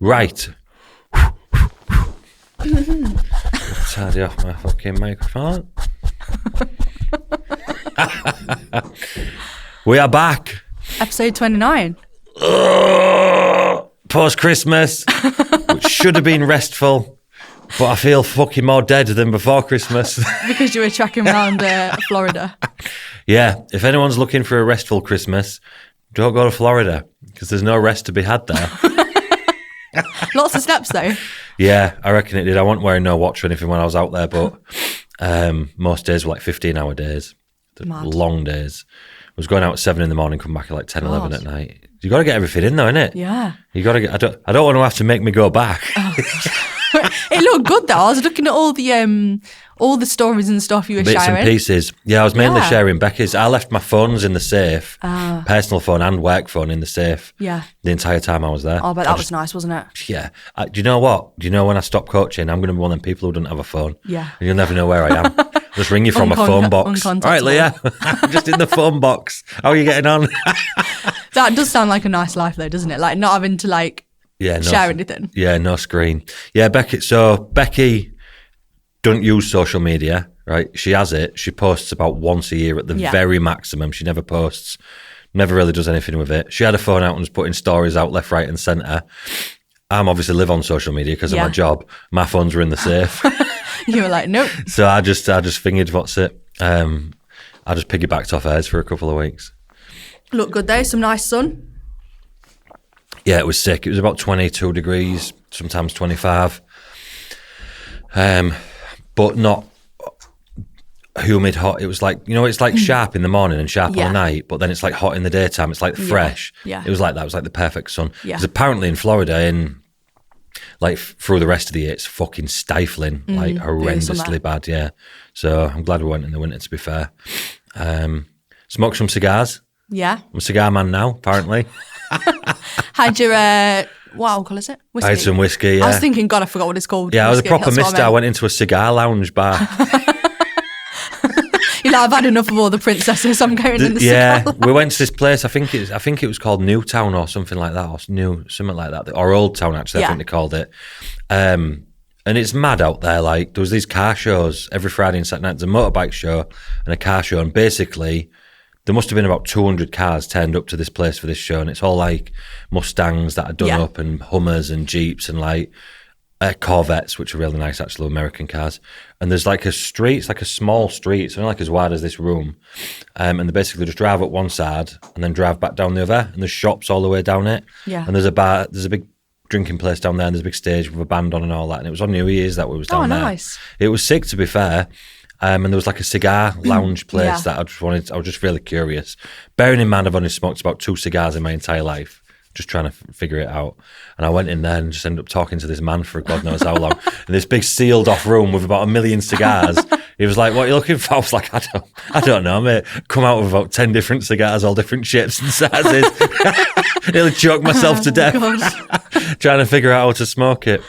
Right. Tidy off my fucking microphone. We are back. Episode 29. Post-Christmas, which should have been restful, but I feel fucking more dead than before Christmas. Because you were tracking around Florida. Yeah, if anyone's looking for a restful Christmas, don't go to Florida, because there's no rest to be had there. Lots of steps, though. Yeah, I reckon it did. I wasn't wearing no watch or anything when I was out there, but most days were like 15-hour days. Mad. Long days. I was going out at 7 a.m, come back at like 10, 11 at night. You got to get everything in, though, innit? Yeah. You got to get. I don't want to have to make me go back. Oh, it looked good, though. I was looking at all the stories and stuff you were Bits sharing. and pieces. Yeah, I was mainly Yeah. sharing Becky's. I left my phones in the safe, personal phone and work phone in the safe. Yeah. The entire time I was there. Oh, but that was nice, wasn't it? Yeah. Do you know what? Do you know when I stop coaching, I'm going to be one of them people who doesn't have a phone. Yeah. And you'll never know where I am. Just ring you from a phone box. All right, Leah. I'm just in the phone box. How are you getting on? That does sound like a nice life, though, doesn't it? Like, not having to, share anything. Yeah, no screen. Yeah, Becky. So Becky doesn't use social media, right? She has it. She posts about once a year at the very maximum. She never posts, never really does anything with it. She had a phone out and was putting stories out left, right and centre. I'm obviously live on social media because of my job. My phones were in the safe. You were like, nope. So I just fingered what's it. I just piggybacked off hers for a couple of weeks. Look good, though. Some nice sun. Yeah, it was sick. It was about 22 degrees, sometimes 25. But not humid, hot. It was like, it's like sharp in the morning and sharp on the night, but then it's like hot in the daytime. It's like fresh. Yeah. It was like that. It was like the perfect sun. Yeah. Because apparently in Florida, through the rest of the year, it's fucking stifling, like horrendously bad. Yeah. So I'm glad we went in the winter, to be fair. Smoked some cigars. Yeah. I'm a cigar man now, apparently. Had your, what alcohol is it? Whiskey? I had some whiskey, yeah. I was thinking, God, I forgot what it's called. Yeah, I was a Whiskey, proper that's what mister. I went into a cigar lounge bar. You're like, I've had enough of all the princesses. I'm going in the cigar lounge. We went to this place. I think it was called Newtown or something like that, or something like that, or Old Town actually. I think they called it. And it's mad out there. Like there was these car shows every Friday and Saturday night. There's a motorbike show and a car show, and basically there must have been about 200 cars turned up to this place for this show, and it's all like Mustangs that are done up, and Hummers and Jeeps and like Corvettes, which are really nice, actual American cars. And there's like a street, it's like a small street, it's only like as wide as this room. And they basically just drive up one side and then drive back down the other. And there's shops all the way down it. Yeah. And there's a bar, there's a big drinking place down there, and there's a big stage with a band on and all that. And it was on New Year's that we was down there. Oh, nice. It was sick, to be fair. And there was like a cigar lounge place that I was just really curious. Bearing in mind, I've only smoked about 2 cigars in my entire life, just trying to figure it out. And I went in there and just ended up talking to this man for God knows how long. In this big sealed off room with about 1 million cigars. He was like, "What are you looking for?" I was like, I don't know, mate. Come out with about 10 different cigars, all different shapes and sizes. Nearly choked myself to death trying to figure out how to smoke it.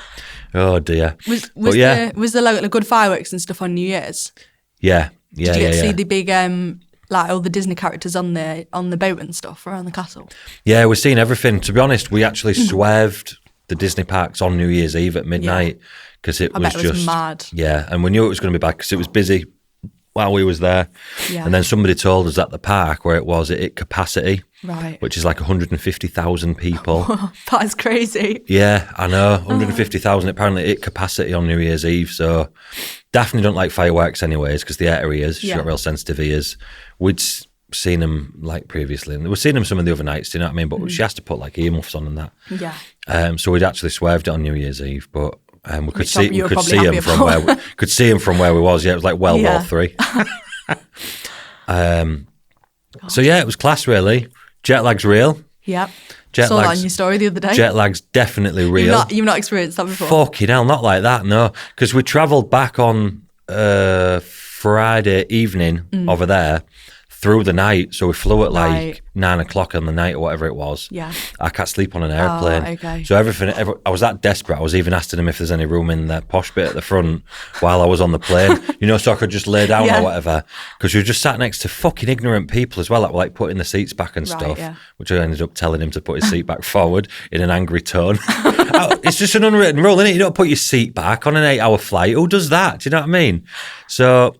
Oh dear. Was there like good fireworks and stuff on New Year's? Yeah. Did you get to see the big all the Disney characters on the boat and stuff around the castle? Yeah, we're seeing everything. To be honest, we actually swerved the Disney parks on New Year's Eve at midnight because it was just mad. Yeah, and we knew it was going to be bad because it was busy while we was there. Yeah. And then somebody told us at the park where it was, it hit capacity, right, which is like 150,000 people. That is crazy. Yeah, I know, 150,000. Apparently it hit capacity on New Year's Eve. So Daphne don't like fireworks anyways because the ears. She's got real sensitive ears. We'd seen them like previously, and we've seen them some of the other nights. Do you know what I mean? But she has to put like earmuffs on and that. Yeah. So we'd actually swerved it on New Year's Eve, but we could see him from where we was. Yeah, it was like World War 3. So yeah, it was class really. Jet lag's real. Yeah. Saw that on your story the other day. Jet lag's definitely real. You've not experienced that before? Fucking hell, not like that, no. Because we travelled back on Friday evening over there, through the night. So we flew at like Right. 9 o'clock on the night or whatever it was. Yeah. I can't sleep on an airplane. okay. So I was that desperate. I was even asking him if there's any room in the posh bit at the front while I was on the plane, so I could just lay down or whatever. Because we were just sat next to fucking ignorant people as well that were like putting the seats back and stuff, which I ended up telling him to put his seat back forward in an angry tone. It's just an unwritten rule, isn't it? You don't put your seat back on an 8-hour flight. Who does that? Do you know what I mean? So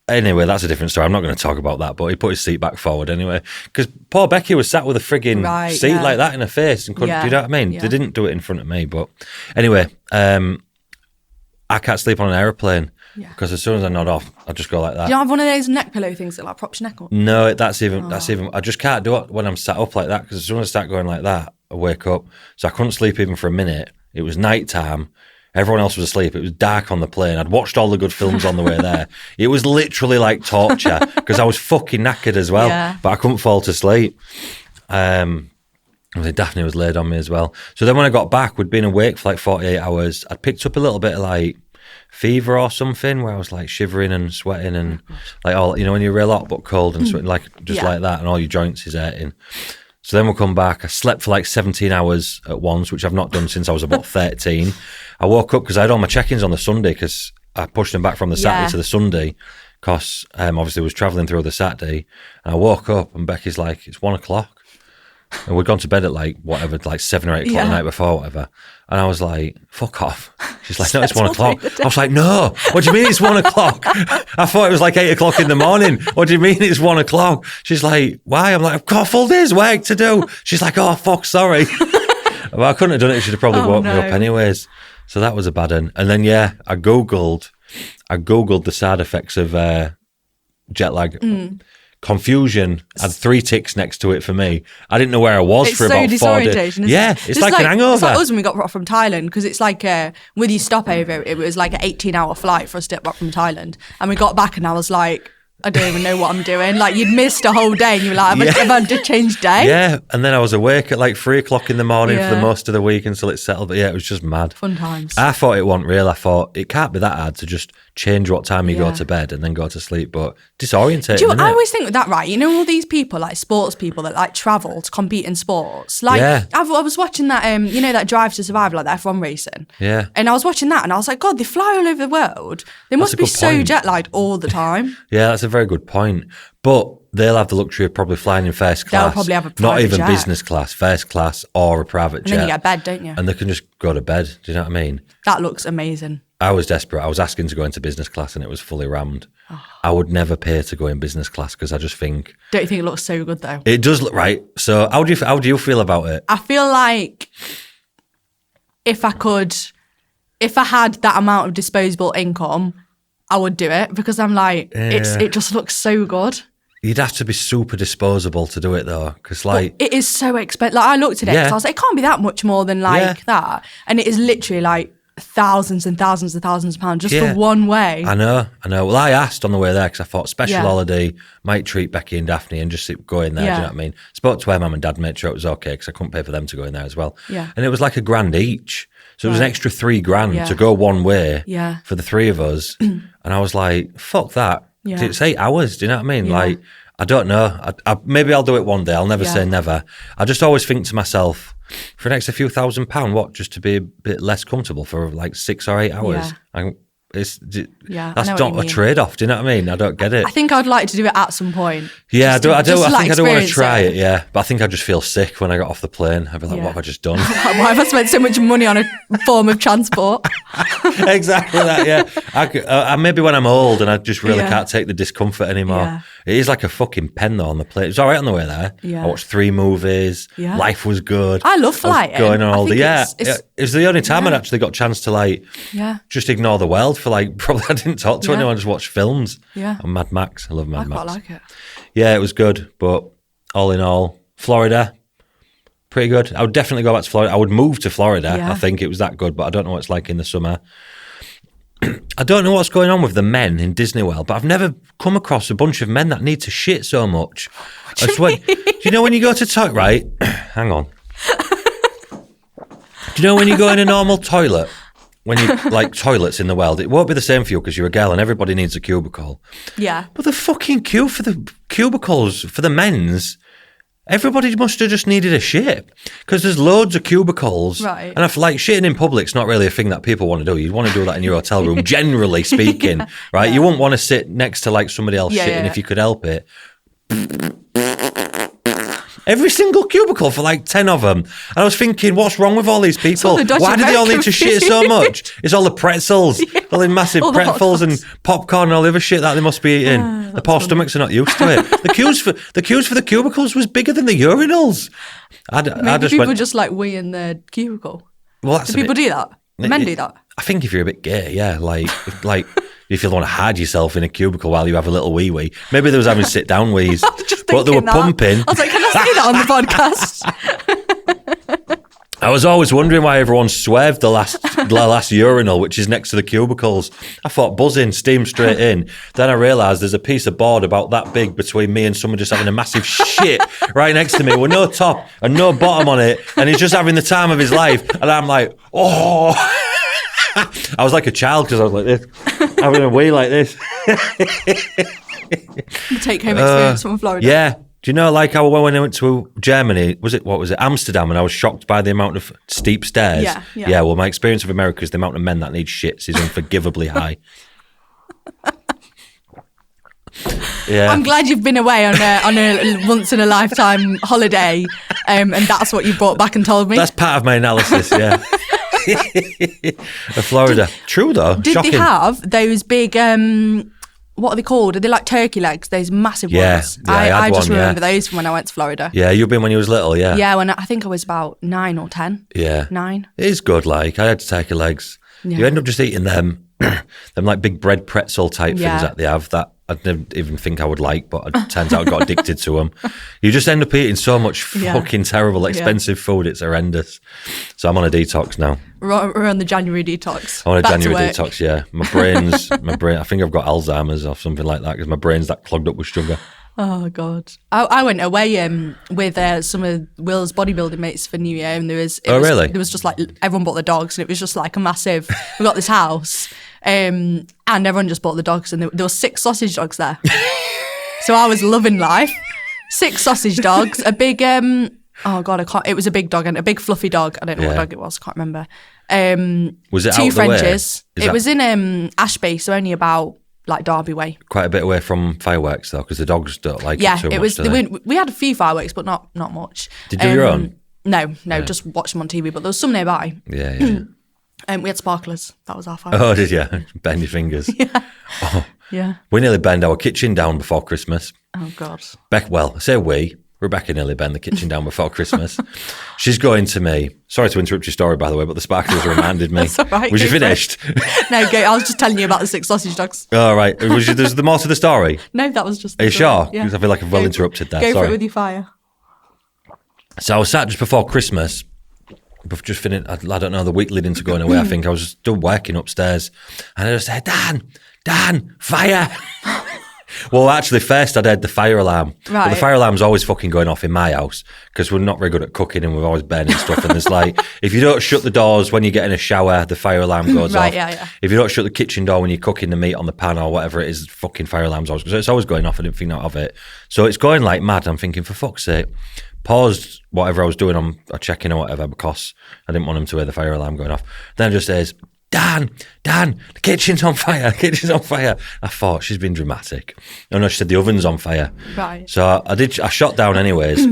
anyway, that's a different story. I'm not going to talk about that, but he put his seat back forward anyway. Because poor Becky was sat with a frigging seat like that in her face and couldn't, do you know what I mean? They didn't do it in front of me, but anyway, I can't sleep on an aeroplane because as soon as I nod off, I just go like that. Do you have one of those neck pillow things that like props your neck up? No, that's even, I just can't do it when I'm sat up like that because as soon as I start going like that, I wake up. So I couldn't sleep even for a minute. It was night time. Everyone else was asleep. It was dark on the plane. I'd watched all the good films on the way there. It was literally like torture because I was fucking knackered as well, but I couldn't fall to sleep. Daphne was laid on me as well. So then when I got back, we'd been awake for like 48 hours. I'd picked up a little bit of like fever or something where I was like shivering and sweating and like all, when you're real hot but cold and sweating like that and all your joints is hurting. So then we'll come back. I slept for like 17 hours at once, which I've not done since I was about 13. I woke up because I had all my check-ins on the Sunday because I pushed them back from the Saturday to the Sunday because obviously I was travelling through the Saturday. And I woke up and Becky's like, it's 1 o'clock. And we'd gone to bed at like 7 or 8 o'clock the night before, whatever. And I was like, fuck off. She's like, no, it's 1 o'clock. I was like, no, what do you mean it's 1 o'clock? I thought it was like 8 o'clock in the morning. What do you mean it's 1 o'clock? She's like, why? I'm like, I've got a full day's work to do. She's like, oh, fuck, sorry. Well, I couldn't have done it. She'd have probably woke me up anyways. So that was a bad one. And then, I Googled the side effects of jet lag. Confusion had 3 ticks next to it for me. I didn't know where I was for about 4 days. Yeah, it's like an hangover. It's like us when we got back from Thailand because it's like with your stopover, it was like an 18-hour flight for us to get back from Thailand. And we got back and I was like, I don't even know what I'm doing. Like you'd missed a whole day and you were like, have I just changed day? Yeah, and then I was awake at like 3 o'clock in the morning for the most of the week until it settled. But it was just mad. Fun times. I thought it wasn't real. I thought it can't be that hard to just change what time you go to bed and then go to sleep, but disorientating. I always think that, right? All these people, like sports people that like travel to compete in sports. Like I was watching that, that Drive to Survive, like that F1 racing. Yeah. And I was watching that and I was like, God, they fly all over the world. They must be so jet lagged all the time. Yeah, that's a very good point. But they'll have the luxury of probably flying in first class. They'll probably have a private not even jet. Business class, first class or a private jet. And then you get a bed, don't you? And they can just go to bed. Do you know what I mean? That looks amazing. I was desperate. I was asking to go into business class and it was fully rammed. Oh. I would never pay to go in business class because I just think... Don't you think it looks so good though? It does look right. So how do you feel about it? I feel like if I had that amount of disposable income, I would do it because I'm like, it just looks so good. You'd have to be super disposable to do it though, because like... But it is so expensive. Like I looked at it because I was like, it can't be that much more than like that. And it is literally like thousands and thousands and thousands of pounds just for one way. I know. Well, I asked on the way there because I thought special holiday, might treat Becky and Daphne and just go in there, do you know what I mean? Spoke to her mum and dad, made sure it was okay because I couldn't pay for them to go in there as well. Yeah. And it was like $1,000 each. So it was an extra $3,000 to go one way for the 3 of us. And I was like, fuck that. Yeah. It's 8 hours, do you know what I mean? Yeah. Like, I don't know. Maybe I'll do it one day. I'll never say never. I just always think to myself, for an extra few £1,000, what, just to be a bit less comfortable for like 6 or 8 hours? Yeah. That's not a trade-off. Do you know what I mean? I don't get it. I think I'd like to do it at some point. Yeah, I think I do want to try it. Yeah, but I think I'd just feel sick when I got off the plane. I'd be like, what have I just done? Why have I spent so much money on a form of transport? Exactly that. Yeah, maybe when I'm old and I just really can't take the discomfort anymore. Yeah. It is like a fucking pen though on the plane. It was all right on the way there. Yeah. I watched 3 movies. Yeah. Life was good. I love flying. Going on all the it was the only time I'd actually got a chance to like just ignore the world for like probably I didn't talk to anyone. I just watched films. Yeah. And Mad Max. I love Mad Max. I quite like it. Yeah, it was good, but all in all, Florida, pretty good. I would definitely go back to Florida. I would move to Florida. Yeah. I think it was that good, but I don't know what it's like in the summer. I don't know what's going on with the men in Disney World, but I've never come across a bunch of men that need to shit so much. Do you know when you go to toilet, right? Hang on. Do you know when you go in a normal toilet, when you like toilets in the world, it won't be the same for you because you're a girl and everybody needs a cubicle. Yeah. But the fucking queue for the cubicles for the men's, everybody must have just needed a shit because there's loads of cubicles. Right. And I feel like shitting in public's not really a thing that people want to do. You'd want to do that in your hotel room, generally speaking, right? Yeah. You wouldn't want to sit next to like somebody else shitting if you could help it. Every single cubicle for like 10 of them. And I was thinking, what's wrong with all these people? Why do they all need to shit so much? It's all the pretzels, all the massive pretzels and popcorn and all the other shit that they must be eating. The poor stomachs are not used to it. The queues for the cubicles was bigger than the urinals. Maybe people just like wee in their cubicle. Well, that's do people do that? Men do that? I think if you're a bit gay, yeah. Like if you don't want to hide yourself in a cubicle while you have a little wee. Maybe they was having sit-down wees. But they were pumping. I was like, can I say that on the podcast? I was always wondering why everyone swerved the last urinal, which is next to the cubicles. I thought buzzing, steam straight in. Then I realised there's a piece of board about that big between me and someone just having a massive shit right next to me with no top and no bottom on it. And he's just having the time of his life. And I'm like, oh... I was like a child because I was like this, having a wee like this. The take-home experience from Florida. Yeah. Do you know, like how when I went to Germany, what was it, Amsterdam, and I was shocked by the amount of steep stairs? Yeah, well, my experience of America is the amount of men that need shits is unforgivably high. Yeah. I'm glad you've been away on a once-in-a-lifetime holiday, and that's what you brought back and told me. That's part of my analysis, yeah. Florida. True though. Did Shocking. they have those big what are they called? Are they like turkey legs? Those massive ones. I just remember those from when I went to Florida. Yeah, you've been when you was little, yeah. Yeah, when I think I was about 9 or 10. Yeah. 9. It is good, like I had turkey legs. Yeah. You end up just eating them like big bread pretzel type things that they have that I didn't even think I would like, but it turns out I got addicted to them. You just end up eating so much fucking terrible, expensive food. It's horrendous. So I'm on a detox now. We're on the January detox. I'm on a January detox, yeah. My brain, I think I've got Alzheimer's or something like that because my brain's that clogged up with sugar. Oh, God. I went away with some of Will's bodybuilding mates for New Year. And really? There was just like, everyone bought the dogs and it was just like a massive, we got this house and everyone just bought the dogs and there were 6 sausage dogs there. So I was loving life. 6 sausage dogs, a big, oh God, it was a big dog and a big fluffy dog. I don't know what dog it was, I can't remember. Was it 2 out Frenchies. It was in Ashby, so only about like Derby way. Quite a bit away from fireworks though, because the dogs don't like it too much. We had a few fireworks, but not much. Did you do your own? No, just watch them on TV, but there was some nearby. Yeah. We had sparklers. That was our fireworks. Oh, did you? Bend your fingers. Yeah. Oh. Yeah. We nearly burned our kitchen down before Christmas. Oh, God. I say we. Rebecca nearly burned the kitchen down before Christmas. She's going to me. Sorry to interrupt your story, by the way, but the sparklers reminded me. That's all right. Was you finished? No, go. I was just telling you about the 6 sausage dogs. All right. There's the more to the story? No, that was just. Are you sure? Yeah. Because I feel like I've well interrupted there. Go Sorry. for it with your fire. So I was sat just before Christmas. Just finished, I don't know, the week leading to going away, I think I was still working upstairs. And I just said, Dan, fire. Well, actually, first I'd heard the fire alarm. Right. But the fire alarm's always fucking going off in my house because we're not very good at cooking and we're always burning stuff. And it's like, if you don't shut the doors when you get in a shower, the fire alarm goes off. Yeah. If you don't shut the kitchen door when you're cooking the meat on the pan or whatever it is, fucking fire alarm's always. So it's always going off. I didn't think out of it. So it's going like mad. I'm thinking, for fuck's sake, paused whatever I was doing on a check-in or whatever because I didn't want him to hear the fire alarm going off. Then it just says, Dan, the kitchen's on fire. I thought, she's been dramatic. Oh no, she said the oven's on fire. Right. So I shot down anyways.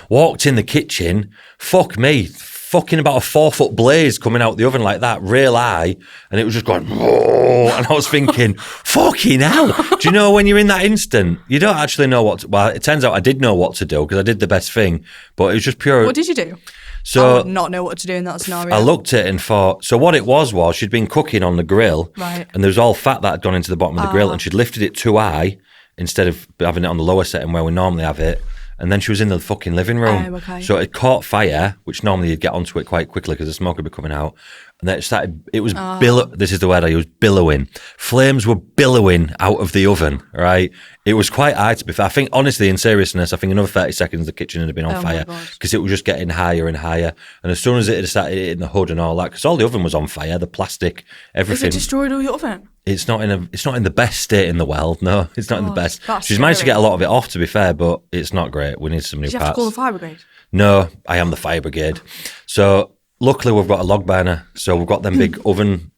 Walked in the kitchen, fuck me, fucking about a 4-foot blaze coming out the oven like that, real high, and it was just going, oh, and I was thinking, fucking hell. Do you know when you're in that instant, you don't actually know well, it turns out I did know what to do because I did the best thing, but it was just pure. What did you do? So I would not know what to do in that scenario. I looked at it and thought, so what it was she'd been cooking on the grill, right, and there was all fat that had gone into the bottom of the grill, and she'd lifted it too high instead of having it on the lower setting where we normally have it. And then she was in the fucking living room. Oh, okay. So it caught fire, which normally you'd get onto it quite quickly because the smoke would be coming out. And then it was this is the word I use, billowing. Flames were billowing out of the oven, right? It was quite high, to be fair. I think, honestly, in seriousness, I think another 30 seconds the kitchen had been on fire because it was just getting higher and higher. And as soon as it had started hitting the hood and all that, because all the oven was on fire, the plastic, everything. Has it destroyed all your oven? It's not in the best state in the world. No, it's not in the best. She's managed to get a lot of it off, to be fair, but it's not great. We need some new parts. Did you have to call the fire brigade? No, I am the fire brigade. So luckily we've got a log burner, so we've got them big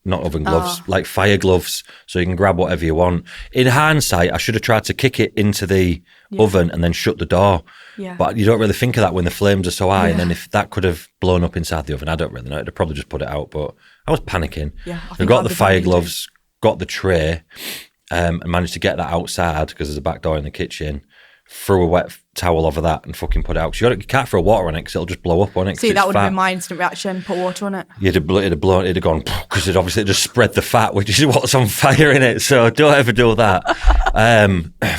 not oven gloves, like fire gloves, so you can grab whatever you want. In hindsight, I should have tried to kick it into the oven and then shut the door. Yeah. But you don't really think of that when the flames are so high, and then if that could have blown up inside the oven, I don't really know. It'd have probably just put it out, but I was panicking. Yeah, I got the fire gloves, got the tray, and managed to get that outside because there's a back door in the kitchen. Threw a wet towel over that and fucking put it out. Because you can't throw water on it because it'll just blow up on it. See, that would have been my instant reaction. Put water on it. It'd have gone because it obviously just spread the fat, which is what's on fire in it. So don't ever do that.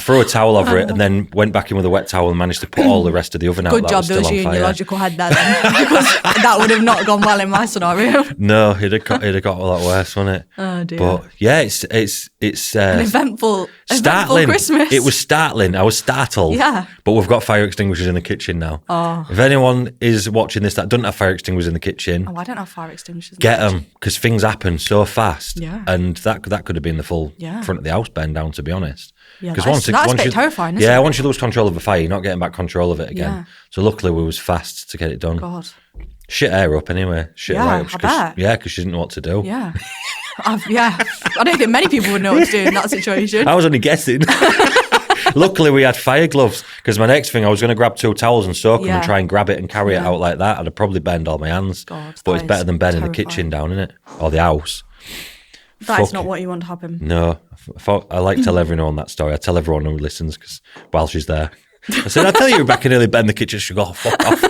Threw a towel over it and then went back in with a wet towel and managed to put all the rest of the oven out. Good job, there was you in your logical head there then, because that would have not gone well in my scenario. No, it'd have got a lot worse, wouldn't it? Oh dear. But yeah, it's an eventful Christmas. It was startling. I was startled. Yeah. But we've got fire extinguishers in the kitchen now. Oh. If anyone is watching this that doesn't have fire extinguishers in the kitchen, I don't have fire extinguishers. Get them, because things happen so fast. Yeah. And that could have been the full front of the house burn down, to be honest. Yeah, that's a bit terrifying, isn't it? Yeah, once you lose control of a fire, you're not getting back control of it again. Yeah. So luckily we was fast to get it done. God. Shit her up anyway. I bet. Yeah, because she didn't know what to do. Yeah. I don't think many people would know what to do in that situation. I was only guessing. Luckily, we had fire gloves, because my next thing, I was going to grab 2 towels and soak them and try and grab it and carry it out like that. I'd have probably burned all my hands. God, but it's better than burning the kitchen down, isn't it? Or the house. That's not what you want to happen. No. I like to tell everyone that story. I tell everyone who listens, because while she's there, I said, I'll tell you, Rebecca nearly burned the kitchen. She'll go, oh, fuck off.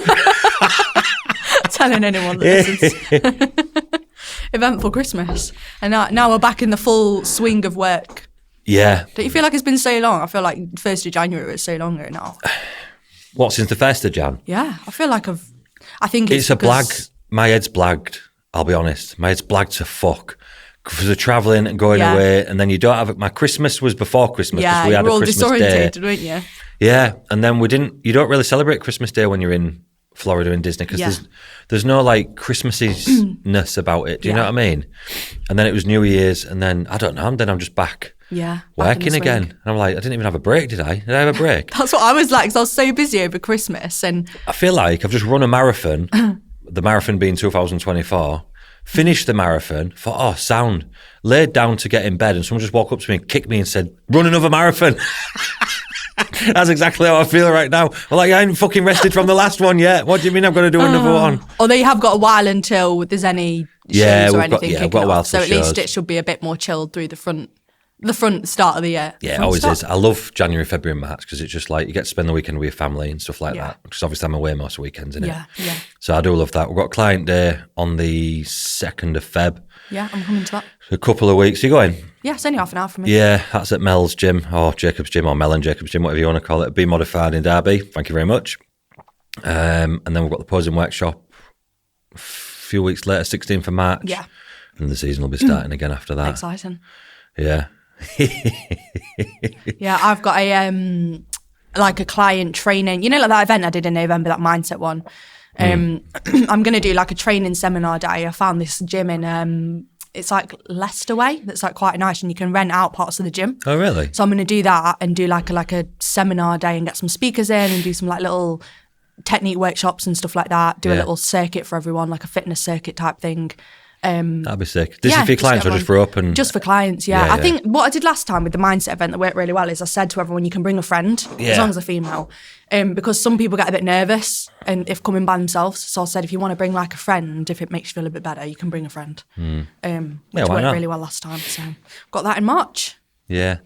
Telling anyone that listens. Eventful Christmas. And now we're back in the full swing of work. Yeah. Don't you feel like it's been so long? I feel like 1st of January was so long ago now. What, since the 1st of Jan? Yeah. I feel like I think it's a blag. My head's blagged, I'll be honest. My head's blagged to fuck. Because of travelling and going away, and then you don't have my Christmas was before Christmas. Yeah, we had you were all Christmas disorientated, Day. weren't you? Yeah, and then you don't really celebrate Christmas Day when you're in Florida and Disney, because there's no like Christmassy-ness about it. Do you know what I mean? And then it was New Year's, and then I don't know, and then I'm just back. Yeah, working again. And I'm like, I didn't even have a break, did I? Did I have a break? That's what I was like, because I was so busy over Christmas. And I feel like I've just run a marathon, the marathon being 2024, finished the marathon, thought, sound, laid down to get in bed, and someone just walked up to me and kicked me and said, run another marathon. That's exactly how I feel right now. I'm like, I ain't fucking rested from the last one yet. What do you mean I'm going to do another one? Although you have got a while until there's any shows or anything kicking off. So at least it should be a bit more chilled through the front start of the year. Yeah, it always is. I love January, February and March, because it's just like you get to spend the weekend with your family and stuff like that. Because obviously I'm away most weekends, innit? Yeah. So I do love that. We've got client day on the 2nd of Feb. Yeah, I'm coming to that. A couple of weeks. Are you going? Yeah, it's only half an hour from me. Yeah, that's at Mel's gym, or Jacob's gym, or Mel and Jacob's gym, whatever you want to call it. Be Modified in Derby. Thank you very much. And then we've got the posing workshop a few weeks later, 16th of March. Yeah. And the season will be starting again after that. Exciting. Yeah. Yeah, I've got a client training, like that event I did in November, that mindset one. I'm going to do like a training seminar day. I found this gym in it's like Leicester Way, that's like quite nice, and you can rent out parts of the gym. Oh really? So I'm going to do that and do like a seminar day and get some speakers in and do some like little technique workshops and stuff like that. Do a little circuit for everyone, like a fitness circuit type thing. That'd be sick. This is for your clients or just for open? Just for clients, yeah. I think what I did last time with the mindset event that worked really well is I said to everyone, you can bring a friend, as long as they're female, because some people get a bit nervous and if coming by themselves. So I said, if you want to bring like a friend, if it makes you feel a bit better, you can bring a friend. Which worked really well last time. So got that in March. Yeah.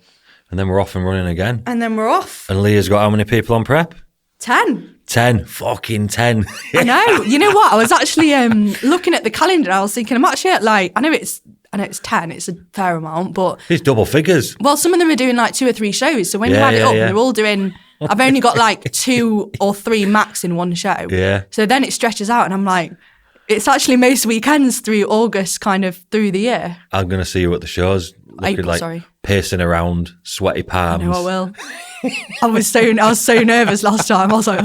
And then we're off and running again. And then we're off. And Leah's got how many people on prep? 10. 10. Fucking 10. I know. You know what? I was actually looking at the calendar. I was thinking, I'm actually at like, I know it's 10. It's a fair amount, but it's double figures. Well, some of them are doing like 2 or 3 shows. So when you add it up, they're all doing. I've only got like 2 or 3 max in one show. Yeah. So then it stretches out, and I'm like, It's actually most weekends through August, kind of through the year. I'm going to see you at the shows. Looking pacing around, sweaty palms. I know I will. I was so nervous last time. I was like,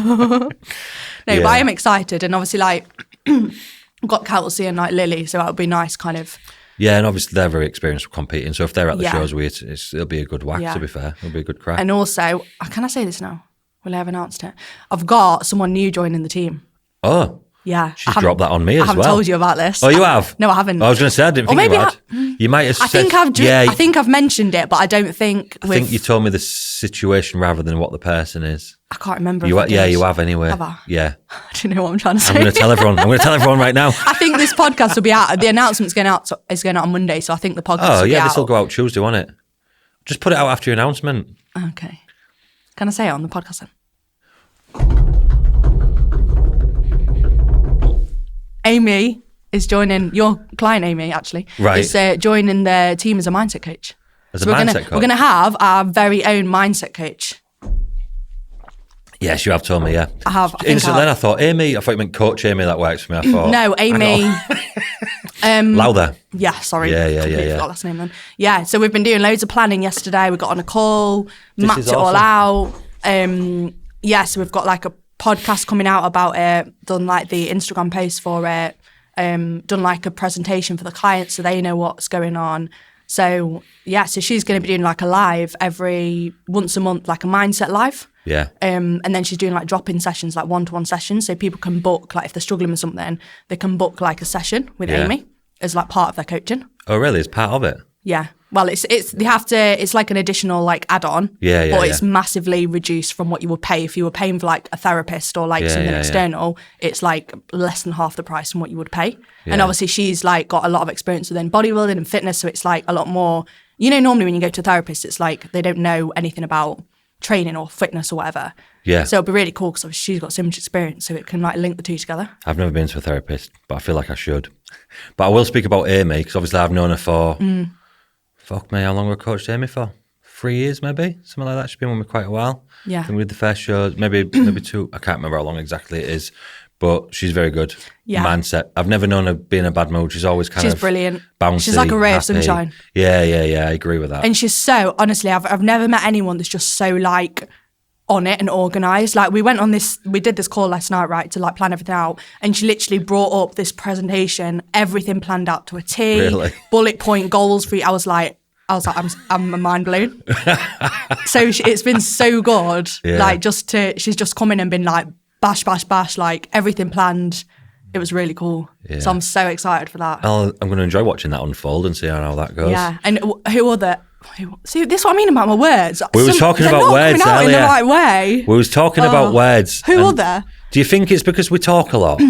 but I am excited. And obviously, like, I've got Kelsey and like Lily, so that would be nice, kind of. Yeah, and obviously they're very experienced with competing. So if they're at the shows with you, it'll be a good whack, to be fair. It'll be a good crack. And also, can I say this now? Will I have announced it? I've got someone new joining the team. Oh. Yeah. She's dropped that on me as well. I haven't told you about this. Oh, you have? No, I haven't. I was going to say, I didn't think you had. You might have said... I think I've mentioned it, but I don't think... I think you told me the situation rather than what the person is. I can't remember. You have anyway. Have I? Yeah. I don't know what I'm trying to say. I'm going to tell everyone right now. I think this podcast will be out. The announcement's going out on Monday, so I think the podcast will be out. This will go out Tuesday, won't it? Just put it out after your announcement. Okay. Can I say it on the podcast then? Amy is joining, your client Amy actually, is joining the team as a mindset coach. We're going to have our very own mindset coach. Yes, you have told me, yeah. I have. Then I thought, Amy, I thought you meant Coach Amy, that works for me. I thought, no, Amy. Louder. Yeah, sorry. Yeah. Forgot last name then. Yeah, so we've been doing loads of planning yesterday. We got on a call, mapped it all out. So we've got like a podcast coming out about it, done like the Instagram post for it, done like a presentation for the clients so they know what's going on. So she's going to be doing like a live once a month, like a mindset live. Yeah. And then she's doing like drop-in sessions, like one-to-one sessions, so people can book, like if they're struggling with something, they can book like a session with Amy as like part of their coaching. Oh really? It's part of it? Yeah. Well, it's like an additional like add-on, but it's massively reduced from what you would pay if you were paying for like a therapist or like something external. It's like less than half the price from what you would pay. Yeah. And obviously she's like got a lot of experience within bodybuilding and fitness, so it's like a lot more, normally when you go to a therapist, it's like they don't know anything about training or fitness or whatever. Yeah. So it'd be really cool because she's got so much experience, so it can like link the two together. I've never been to a therapist, but I feel like I should. But I will speak about Amy because obviously I've known her for... Fuck me, how long have I coached Amy for? 3 years maybe? Something like that. She's been with me quite a while. Yeah. And we did the first show, maybe 2. I can't remember how long exactly it is. But she's very good. Yeah. Mindset. I've never known her be in a bad mood. She's always kind of... She's brilliant. Bouncy, she's like a ray of sunshine. Yeah. I agree with that. And she's so... Honestly, I've never met anyone that's just so like... on it and organised. Like we did this call last night, right, to like plan everything out, and she literally brought up this presentation, everything planned out to a T, really? Bullet point goals for you. I was like, I'm mind blown. So it's been so good. Yeah. Like she's just come in and been like bash, like everything planned. It was really cool. Yeah. So I'm so excited for that. I'm going to enjoy watching that unfold and see how that goes. Yeah. And see, this is what I mean about my words. We were talking about words earlier. In the right way. We was talking about words. Who other? Do you think it's because we talk a lot?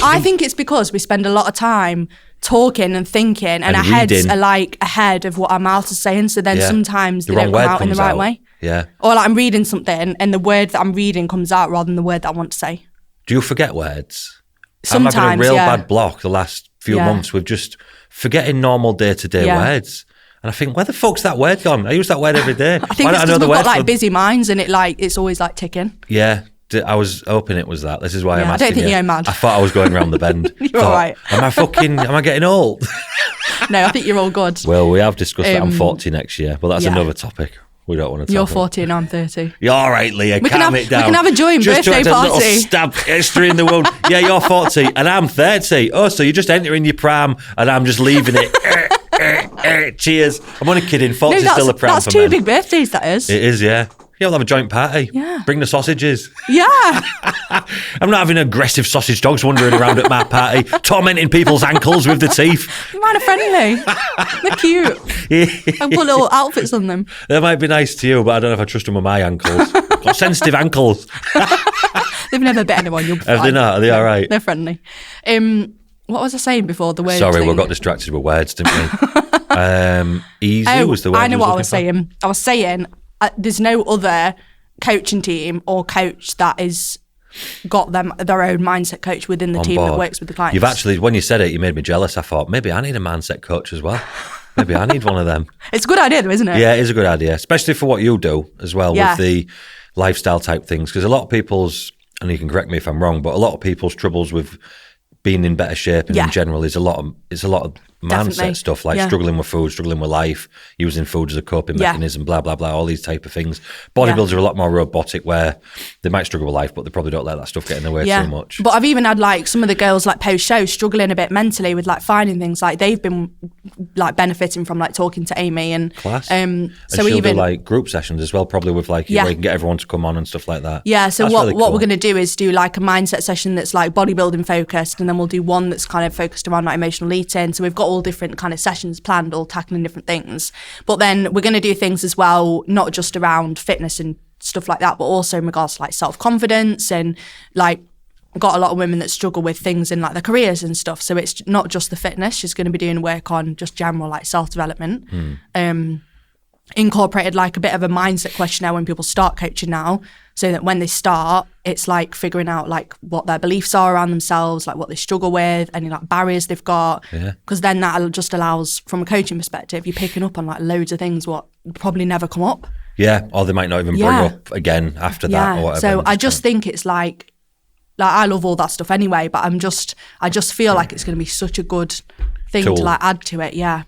I think it's because we spend a lot of time talking and thinking, and our heads are like ahead of what our mouth is saying. So then sometimes they don't come out in the right way. Yeah. Or like I'm reading something, and the word that I'm reading comes out rather than the word that I want to say. Do you forget words? Sometimes, I'm having a real bad block the last few months with just forgetting normal day-to-day words. And I think, where the fuck's that word gone? I use that word every day. I think it's because we've got like busy minds and it's always like ticking. Yeah. I was hoping it was that. This is why I'm asking I don't think you're mad. I thought I was going around the bend. You're all right. Am I getting old? No, I think you're all good. Well, we have discussed that I'm 40 next year, but that's another topic. We don't want to talk You're 40 and I'm 30. You're all right, Leah. Calm it down. We can have a joint birthday party. Little stab extra in the wound. Yeah, you're 40 and I'm 30. Oh, so you're just entering your prime and I'm just leaving it. Cheers. I'm only kidding. 40 is still a prime for men. That's 2 big birthdays, that is. It is, yeah. Yeah, we'll have a joint party. Yeah. Bring the sausages. Yeah. I'm not having aggressive sausage dogs wandering around at my party, tormenting people's ankles with the teeth. Mine are friendly. They're cute. I've got little outfits on them. They might be nice to you, but I don't know if I trust them with my ankles. Got sensitive ankles. They've never bit anyone. You'll be fine. Have they not? Are they all right? They're friendly. What was I saying before? The word Sorry, thing? we got distracted with words, didn't we? Easy was the word. I know what I was saying. I was saying there's no other coaching team or coach that is got their own mindset coach within the team that works with the clients. You've actually, when you said it, you made me jealous. I thought, maybe I need a mindset coach as well. Maybe I need one of them. It's a good idea though, isn't it? Yeah, it is a good idea, especially for what you do as well with the lifestyle type things. Because a lot of people's, and you can correct me if I'm wrong, but a lot of people's troubles with being in better shape and in general is a lot of mindset Definitely. stuff, like struggling with food, struggling with life, using food as a coping mechanism, blah, blah, blah, all these type of things. Bodybuilders are a lot more robotic, where they might struggle with life, but they probably don't let that stuff get in their way too much. But I've even had like some of the girls like post-show struggling a bit mentally with like finding things, like they've been like benefiting from like talking to Amy and class. So and she'll even do like group sessions as well, probably with like where you can get everyone to come on and stuff like that. Yeah, so what we're going to do is do like a mindset session that's like bodybuilding focused, and then we'll do one that's kind of focused around like emotional eating. So we've got all different kind of sessions planned, all tackling different things. But then we're going to do things as well, not just around fitness and stuff like that, but also in regards to like self-confidence, and like we've got a lot of women that struggle with things in like their careers and stuff. So it's not just the fitness. She's going to be doing work on just general like self-development. Incorporated like a bit of a mindset questionnaire when people start coaching now, so that when they start, it's like figuring out like what their beliefs are around themselves, like what they struggle with, any like barriers they've got. Because then that just allows, from a coaching perspective, you're picking up on like loads of things what probably never come up. Yeah, or they might not even bring up again after that or whatever. So I just think it's like I love all that stuff anyway, but I just feel like it's going to be such a good thing to like add to it. Yeah.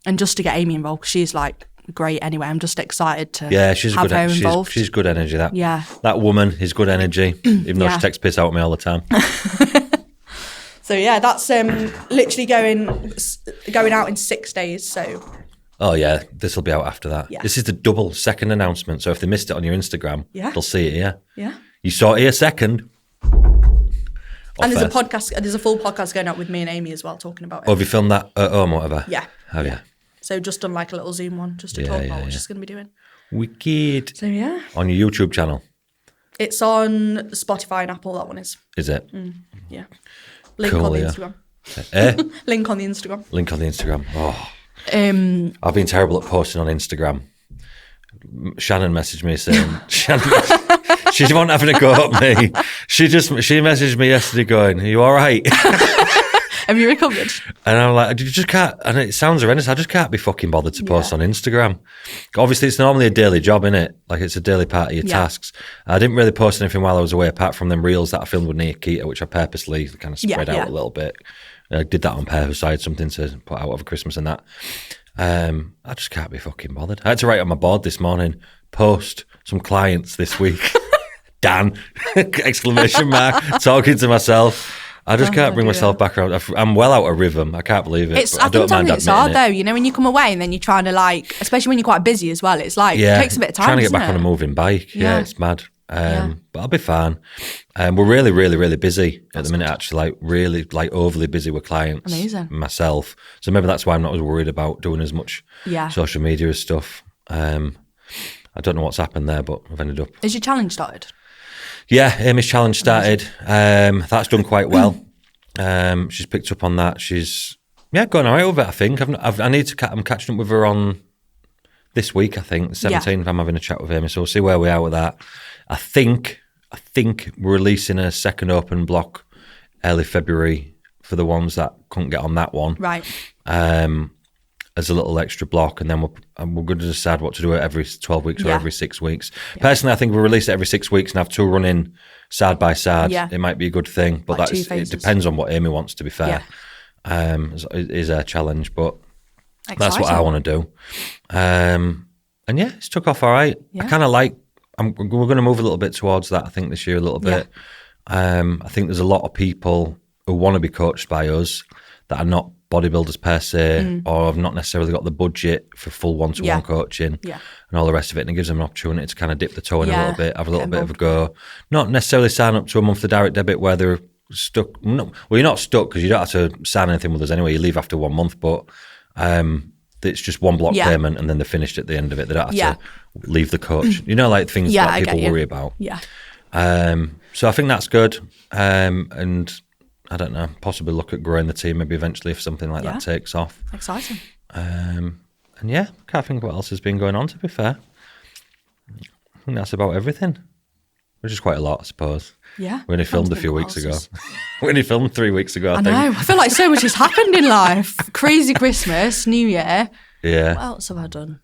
And just to get Amy involved, 'cause she's like great anyway. I'm just excited to she's have good, her involved. She's good energy. That woman is good energy, even though she takes piss out of me all the time. So yeah, that's literally going out in 6 days. So. Oh yeah, this will be out after that. Yeah. This is the double second announcement. So if they missed it on your Instagram, they'll see it here. Yeah. You saw it here second. And there's a podcast. There's a full podcast going out with me and Amy as well, talking about it. Oh, have you filmed that at home or whatever? Yeah. Have you? So just done like a little Zoom one, just to talk about what she's going to be doing. Wicked. So yeah. On your YouTube channel? It's on Spotify and Apple, that one is. Is it? Yeah. Link on the Instagram. Link on the Instagram. Link on the Instagram. Oh. I've been terrible at posting on Instagram. Shannon messaged me saying, she wasn't having a go at me. She messaged me yesterday going, "Are you all right?" Have you recovered? And I'm like, you just can't, and it sounds horrendous, I just can't be fucking bothered to post on Instagram. Obviously, it's normally a daily job, innit? Like, it's a daily part of your tasks. I didn't really post anything while I was away, apart from them reels that I filmed with Nikita, which I purposely kind of spread out a little bit. I did that on purpose. I had something to put out over Christmas and that. I just can't be fucking bothered. I had to write on my board this morning, post some clients this week. Dan! Exclamation mark. Talking to myself. I just can't bring myself back around. I'm well out of rhythm. I can't believe it. I don't mind it's hard though, you know, when you come away and then you're trying to like, especially when you're quite busy as well, it's like, it takes a bit of time, trying to get back on a moving bike. Yeah, it's mad. But I'll be fine. We're really, really, really busy at the minute, actually, like really like overly busy with clients. Amazing. Myself. So maybe that's why I'm not as worried about doing as much social media stuff. I don't know what's happened there, but I've ended up. Is your challenge started? Yeah, Amy's challenge started. That's done quite well. She's picked up on that. She's going all right with it, I think. I'm catching up with her on this week, I think, the 17th. I'm having a chat with Amy, so we'll see where we are with that. I think we're releasing a second open block early February for the ones that couldn't get on that one. Right. As a little extra block, and then we're going to decide what to do every 12 weeks or every 6 weeks. Personally, I think we'll release it every 6 weeks and have two running side by side. It might be a good thing, but like it depends on what Amy wants, to be fair. Is her challenge, but that's what I want to do. And it's took off all right. I kind of like, we're going to move a little bit towards that, I think, this year a little bit. I think there's a lot of people who want to be coached by us that are not bodybuilders per se, or have not necessarily got the budget for full one-to-one coaching and all the rest of it, and it gives them an opportunity to kind of dip the toe in a little bit, have a little bit of a go, not necessarily sign up to a monthly direct debit where they're stuck. No, well, you're not stuck because you don't have to sign anything with us anyway, you leave after 1 month, but it's just one block payment and then they're finished at the end of it. They don't have to leave the coach, you know, like things that people worry about. So I think that's good, and I don't know, possibly look at growing the team maybe eventually if something like that takes off. Exciting. And can't think what else has been going on, to be fair. I think that's about everything, which is quite a lot, I suppose. Yeah. We only filmed a few weeks ago. We only filmed 3 weeks ago, I think. I know. I feel like so much has happened in life. Crazy Christmas, New Year. Yeah. What else have I done?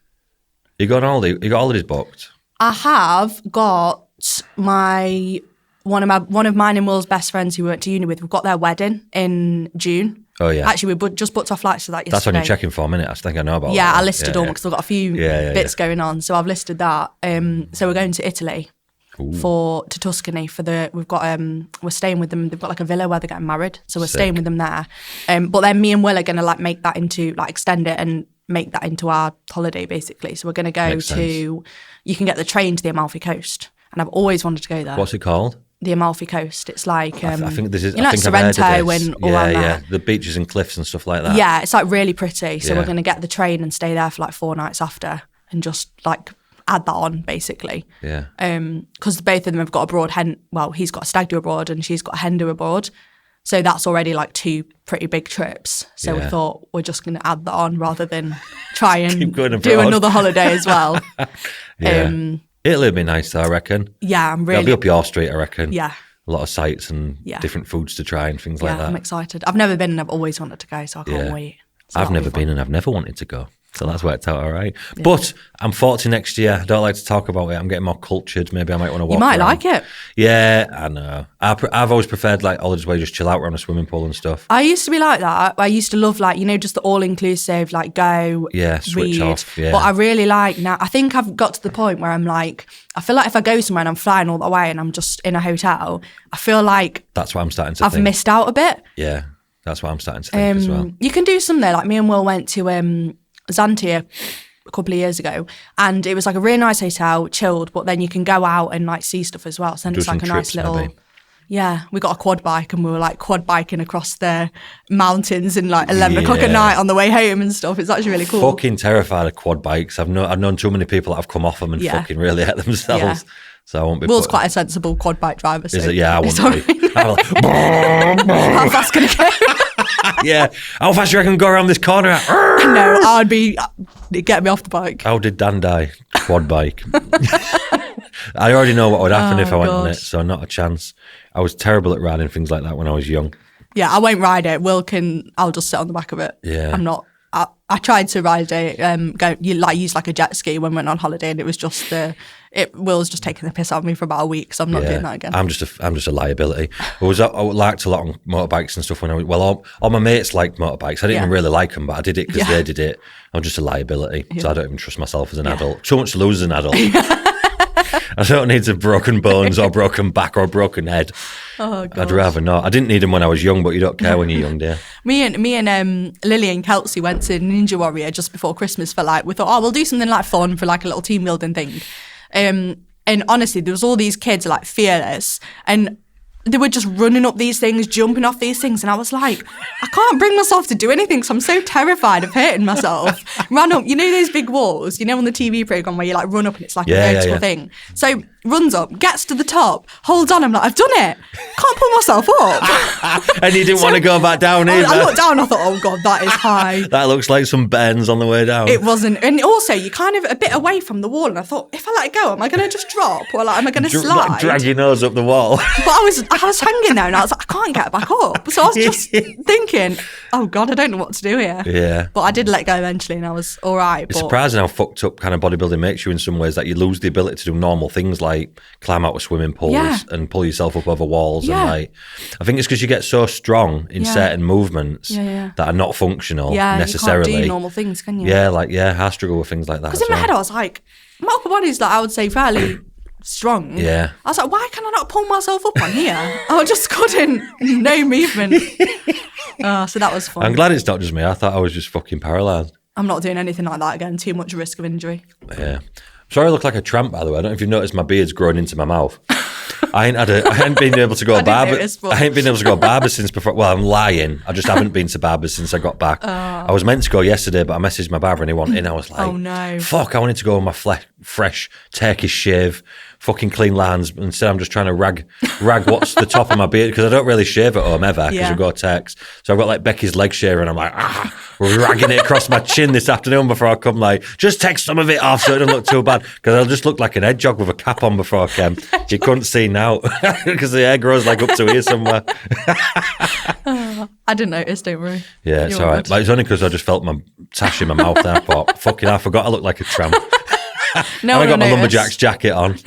You got holidays booked? I have got my one of mine and Will's best friends who we went to uni with, we've got their wedding in June. Oh, yeah. Actually, we just booked our flights to that yesterday. That's when you're checking for a minute. I think I know about that. Yeah, I listed all because I've got a few bits going on. So I've listed that. So we're going to Italy to Tuscany we're staying with them. They've got like a villa where they're getting married. So we're staying with them there. But then me and Will are going to like make that into, like extend it and make that into our holiday basically. So we're going to go you can get the train to the Amalfi Coast. And I've always wanted to go there. What's it called? The Amalfi Coast. It's like I think this is. You know, like Sorrento and all around there. The beaches and cliffs and stuff like that. Yeah, it's like really pretty. So we're going to get the train and stay there for like 4 nights after, and just like add that on basically. Yeah. Because both of them have got abroad hen. Well, he's got a stag do abroad and she's got a hen do abroad. So that's already like 2 pretty big trips. So we thought we're just going to add that on rather than try and do another holiday as well. Italy would be nice though, I reckon. Yeah, I'm really... It'll be up your street, I reckon. Yeah. A lot of sights and different foods to try and things like that. I'm excited. I've never been and I've always wanted to go, so I can't wait. I've never been and I've never wanted to go. So that's worked out all right. Yeah. But I'm 40 next year. I don't like to talk about it. I'm getting more cultured. Maybe I might want to walk You might around. like it. Yeah, I know. I've always preferred like holidays where you just chill out around a swimming pool and stuff. I used to be like that. I used to love like, you know, just the all-inclusive, like go, switch read. off. Yeah. But I really like now, I think I've got to the point where I'm like, I feel like if I go somewhere and I'm flying all the way and I'm just in a hotel, I feel like that's what I'm starting to I've think. missed out a bit. Yeah, that's what I'm starting to think as well. You can do some there. Like me and Will went to Zantia a couple of years ago, and it was like a really nice hotel, chilled, but then you can go out and like see stuff as well. So then it's like a nice little... Maybe. Yeah, we got a quad bike and we were like quad biking across the mountains in like 11 o'clock at night on the way home and stuff. It's actually really cool. Fucking terrified of quad bikes. I've known too many people that have come off them and fucking really hurt themselves. Yeah. So I won't be. Will's quite a sensible quad bike driver. So is it? Yeah, I wouldn't be. How fast can it go? Yeah, how fast do you reckon we go around this corner? No, I'd be get me off the bike. How did Dan die? Quad bike. I already know what would happen if I went on it, so not a chance. I was terrible at riding things like that when I was young. Yeah, I won't ride it. I'll just sit on the back of it. Yeah, I'm not. I tried to ride it. Use like a jet ski when we went on holiday, and it was just Will's just taking the piss out of me for about a week, so I'm not doing that again. I'm just a liability. I liked a lot on motorbikes and stuff when I was, all my mates liked motorbikes. I didn't even really like them, but I did it because they did it. I'm just a liability, so I don't even trust myself as an adult. Too much to lose as an adult. I don't need broken bones or broken back or broken head. Oh, God. I'd rather not. I didn't need them when I was young, but you don't care when you're young, dear. Me and Lily and Kelsey went to Ninja Warrior just before Christmas for we thought, we'll do something like fun for like a little team building thing. And honestly, there was all these kids like fearless, and they were just running up these things, jumping off these things, and I was like, I can't bring myself to do anything because I'm so terrified of hurting myself. Ran up, you know those big walls, you know on the TV programme where you like run up and it's like a vertical thing. So runs up, gets to the top, holds on, I'm like, I've done it. Can't pull myself up. And you didn't want to go back down either. I looked down, I thought, oh God, that is high. That looks like some bends on the way down. It wasn't. And also, you're kind of a bit away from the wall, and I thought, if I let it go, am I going to just drop? Or like, am I going to slide? Like drag your nose up the wall. But I was hanging there, and I was like, I can't get back up. So I was just thinking, oh God, I don't know what to do here. Yeah. But I did let go eventually, and I was all right. It's surprising how fucked up kind of bodybuilding makes you in some ways, that you lose the ability to do normal things like climb out of swimming pools and pull yourself up over walls. And I think it's because you get so strong in certain movements that are not functional necessarily. You can't do normal things, can you? Yeah, I struggle with things like that. Because in my head I was like, my upper body's I would say fairly strong. Yeah. I was like, why can I not pull myself up on here? I just couldn't. No movement. So that was fun. I'm glad it's not just me. I thought I was just fucking paralysed. I'm not doing anything like that again. Too much risk of injury. Yeah. Sorry I look like a tramp, by the way. I don't know if you've noticed my beard's growing into my mouth. I ain't been able to go barber. I ain't been able to go barber since before. Well, I'm lying. I just haven't been to barbers since I got back. I was meant to go yesterday, but I messaged my barber and he wasn't in. I was like, oh no, fuck! I wanted to go on my fresh Turkish shave, fucking clean lines. Instead, I'm just trying to rag what's the top of my beard because I don't really shave at home ever because I go Turks. So I've got like Becky's leg shaver and I'm like ragging it across my chin this afternoon before I come. Like, just take some of it off so it doesn't look too bad because I'll just look like an hedgehog with a cap on before I came. You couldn't see now because the hair grows like up to here somewhere. I didn't notice, don't worry. Yeah, it's all right. Like, it's only because I just felt my tash in my mouth there. I thought, fucking I forgot I look like a tramp. No, I got my lumberjack's jacket on.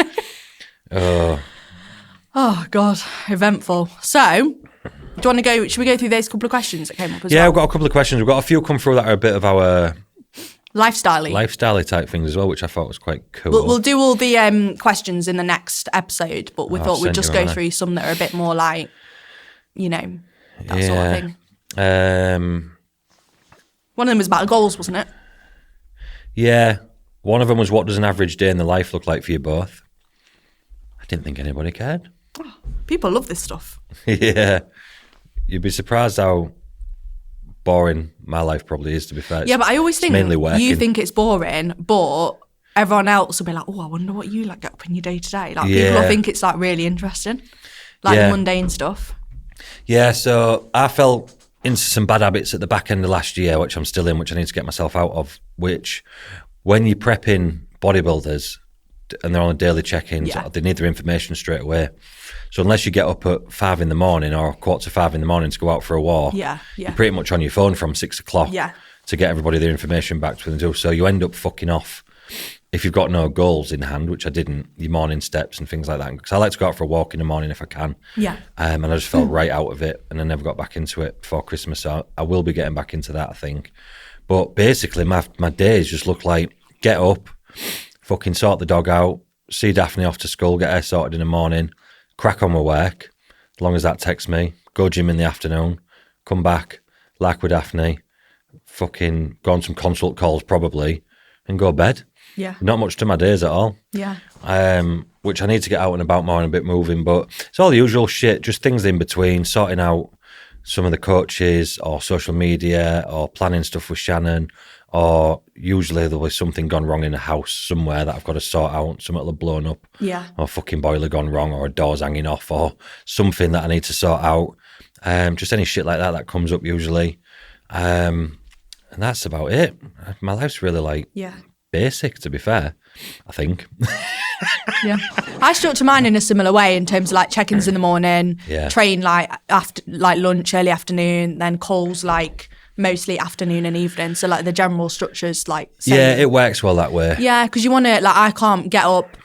Oh, God, eventful. So, do you want to go, should we go through those couple of questions that came up as well? Yeah, I've got a couple of questions. We've got a few come through that are a bit of our... Lifestyle-y type things as well, which I thought was quite cool. We'll do all the questions in the next episode, but we thought we'd just go through some that are a bit more like, you know, that sort of thing. One of them was about goals, wasn't it? Yeah. One of them was, what does an average day in the life look like for you both? I didn't think anybody cared. Oh, people love this stuff. Yeah. You'd be surprised how boring my life probably is, to be fair. Yeah, but I always think mainly working. You think it's boring, but everyone else will be like, oh, I wonder what you like get up in your day to day. Like people think it's like really interesting, like the mundane stuff. Yeah, so I fell into some bad habits at the back end of last year, which I'm still in, which I need to get myself out of, which when you're prepping bodybuilders and they're on a daily check-ins, they need their information straight away. So unless you get up at 5 a.m. or 4:45 a.m. to go out for a walk, you're pretty much on your phone from 6 o'clock to get everybody their information back to them. So you end up fucking off if you've got no goals in hand, which I didn't, your morning steps and things like that. Because I like to go out for a walk in the morning if I can. Yeah. And I just felt right out of it and I never got back into it before Christmas. So I will be getting back into that, I think. But basically my days just look like get up, fucking sort the dog out, see Daphne off to school, get her sorted in the morning, crack on with work, as long as that texts me, go gym in the afternoon, come back, lack with Daphne, fucking go on some consult calls probably, and go to bed. Yeah. Not much to my days at all. Yeah. Which I need to get out and about more and a bit moving, but it's all the usual shit, just things in between, sorting out some of the coaches or social media or planning stuff with Shannon, or usually there'll be something gone wrong in a house somewhere that I've got to sort out, something will have blown up, or a fucking boiler gone wrong, or a door's hanging off, or something that I need to sort out. Just any shit like that comes up usually. And that's about it. My life's really like basic, to be fair, I think. Yeah, I structure mine in a similar way in terms of like check-ins in the morning, train like after like lunch, early afternoon, then calls like mostly afternoon and evening. So like the general structure's like same. Yeah, it works well that way. Yeah, because you want to like I can't get up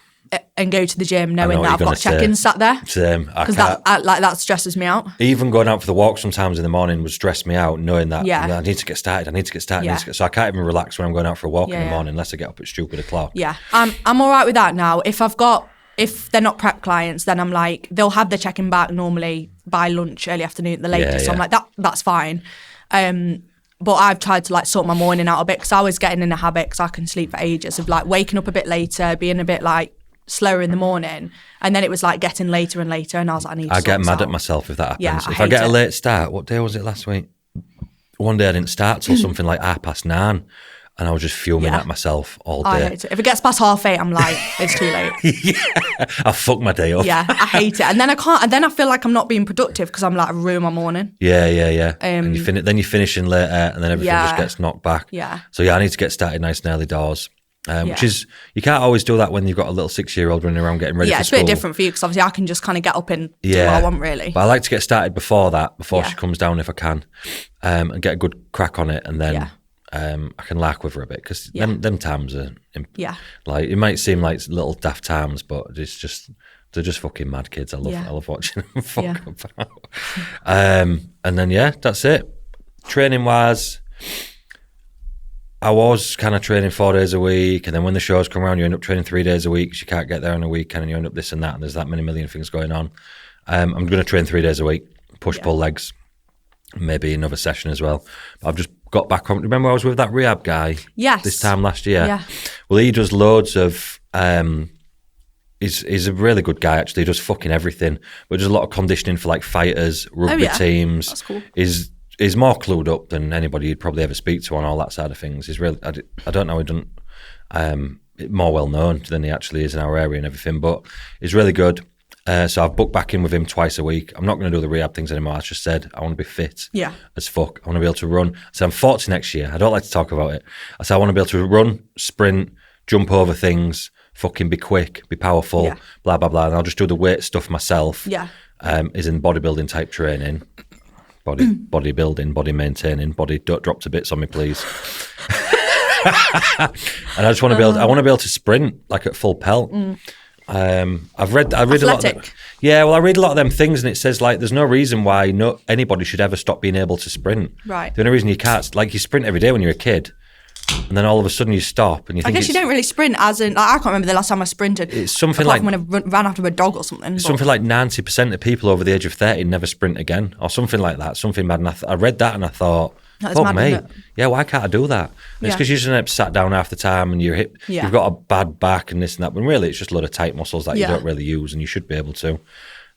and go to the gym knowing that I've got check-ins sat there. Same. Because that stresses me out. Even going out for the walk sometimes in the morning would stress me out, knowing that I need to get started. So I can't even relax when I'm going out for a walk in the morning unless I get up at stupid o'clock. Yeah, I'm all right with that now. If they're not prep clients, then I'm like, they'll have their check-in back normally by lunch, early afternoon at the latest. So I'm like, that's fine. But I've tried to like sort my morning out a bit because I was getting in a habit, because I can sleep for ages, of like waking up a bit later, being a bit like slower in the morning, and then it was like getting later and later, and I was like, I get mad at myself if that happens. If I get a late start, what day was it last week? One day I didn't start till something like 9:30, and I was just fuming at myself all day. I hate it. If it gets past 8:30, I'm like, it's too late. I fuck my day up. Yeah, I hate it, and then I can't. And then I feel like I'm not being productive because I'm like, I ruin my morning. Yeah. And then you're finishing later, and then everything just gets knocked back. Yeah. So I need to get started nice and early doors. Which is, you can't always do that when you've got a little 6-year-old running around getting ready for school. Yeah, it's a bit different for you because obviously I can just kind of get up and do what I want, really. But I like to get started before she comes down if I can, and get a good crack on it, and then I can lark with her a bit, because them times are, like, it might seem like little daft times, but it's just, they're just fucking mad kids. I love watching them fuck about. And then, that's it. Training-wise, I was kind of training 4 days a week, and then when the shows come around, you end up training 3 days a week because you can't get there on a weekend, and you end up this and that, and there's that many million things going on. I'm going to train 3 days a week, pull legs, maybe another session as well. But I've just got back on. Remember I was with that rehab guy this time last year? Yeah. Well, he does loads of, he's a really good guy actually, he does fucking everything, but does a lot of conditioning for like fighters, rugby teams. That's cool. He's more clued up than anybody you'd probably ever speak to on all that side of things. He's really, I don't know, he doesn't, more well known than he actually is in our area and everything, but he's really good. So I've booked back in with him twice a week. I'm not going to do the rehab things anymore. I just said I want to be fit as fuck. I want to be able to run. So I'm 40 next year. I don't like to talk about it. I said I want to be able to run, sprint, jump over things, fucking be quick, be powerful, blah, blah, blah. And I'll just do the weight stuff myself. Yeah. Is in bodybuilding type training. Bodybuilding, body maintaining, body don't drop to bits on me, please. And I just want to be able to sprint like at full pelt. I read a lot of them. Yeah, well, I read a lot of them things, and it says like there's no reason why anybody should ever stop being able to sprint. Right. The only reason you can't, like, you sprint every day when you're a kid, and then all of a sudden you stop, and you think. I guess you don't really sprint as in. Like, I can't remember the last time I sprinted. It's something like when I ran after a dog or something. Something like 90% of people over the age of 30 never sprint again, or something like that. Something mad. And I read that and I thought, fuck me. Yeah, why can't I do that? And it's because you just end up sat down half the time and your hip, you've got a bad back and this and that. But really, it's just a lot of tight muscles that you don't really use, and you should be able to.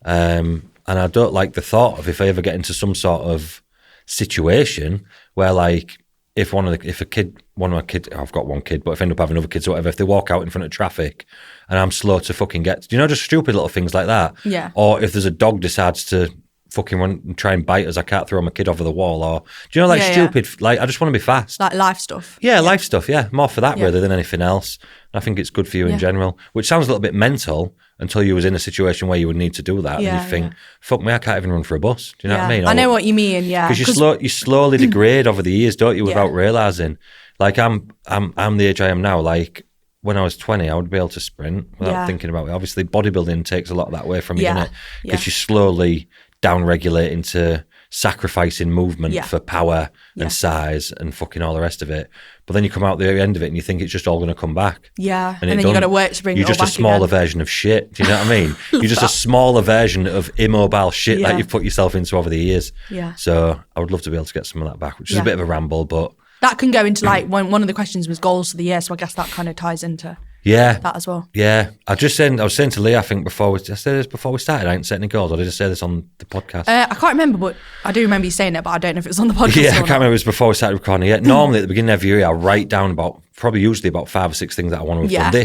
And I don't like the thought of if I ever get into some sort of situation where, like, if one of my kids, I've got one kid, but if I end up having other kids or whatever, if they walk out in front of traffic and I'm slow to fucking get, just stupid little things like that. Yeah. Or if there's a dog decides to fucking run and try and bite us, I can't throw my kid over the wall, or stupid, like, I just want to be fast. Like life stuff. Yeah, life stuff, more for that really than anything else. And I think it's good for you in general, which sounds a little bit mental until you was in a situation where you would need to do that, and you think, fuck me, I can't even run for a bus. Do you know what I mean? I know what you mean, yeah. Because you slowly degrade over the years, don't you, without realising. Like, I'm the age I am now, like, when I was 20, I would be able to sprint without thinking about it. Obviously, bodybuilding takes a lot of that away from you, doesn't it? Because you slowly down-regulate into sacrificing movement for power and size and fucking all the rest of it. But then you come out the end of it and you think it's just all going to come back. Yeah, and then you got to work to bring it all back. You're just a smaller version of shit. Do you know what I mean? You're just a smaller version of immobile shit that you've put yourself into over the years. Yeah. So I would love to be able to get some of that back, which is a bit of a ramble, but... That can go into, like, one of the questions was goals for the year, so I guess that kind of ties into that as well. Yeah. I was saying to Leah, I think did I say this before we started? I ain't setting any goals, or did I say this on the podcast? I can't remember, but I do remember you saying it, but I don't know if it was on the podcast. Yeah, I can't remember if it was before we started recording it. Normally at the beginning of every year, I write down usually about 5 or 6 things that I want to have done.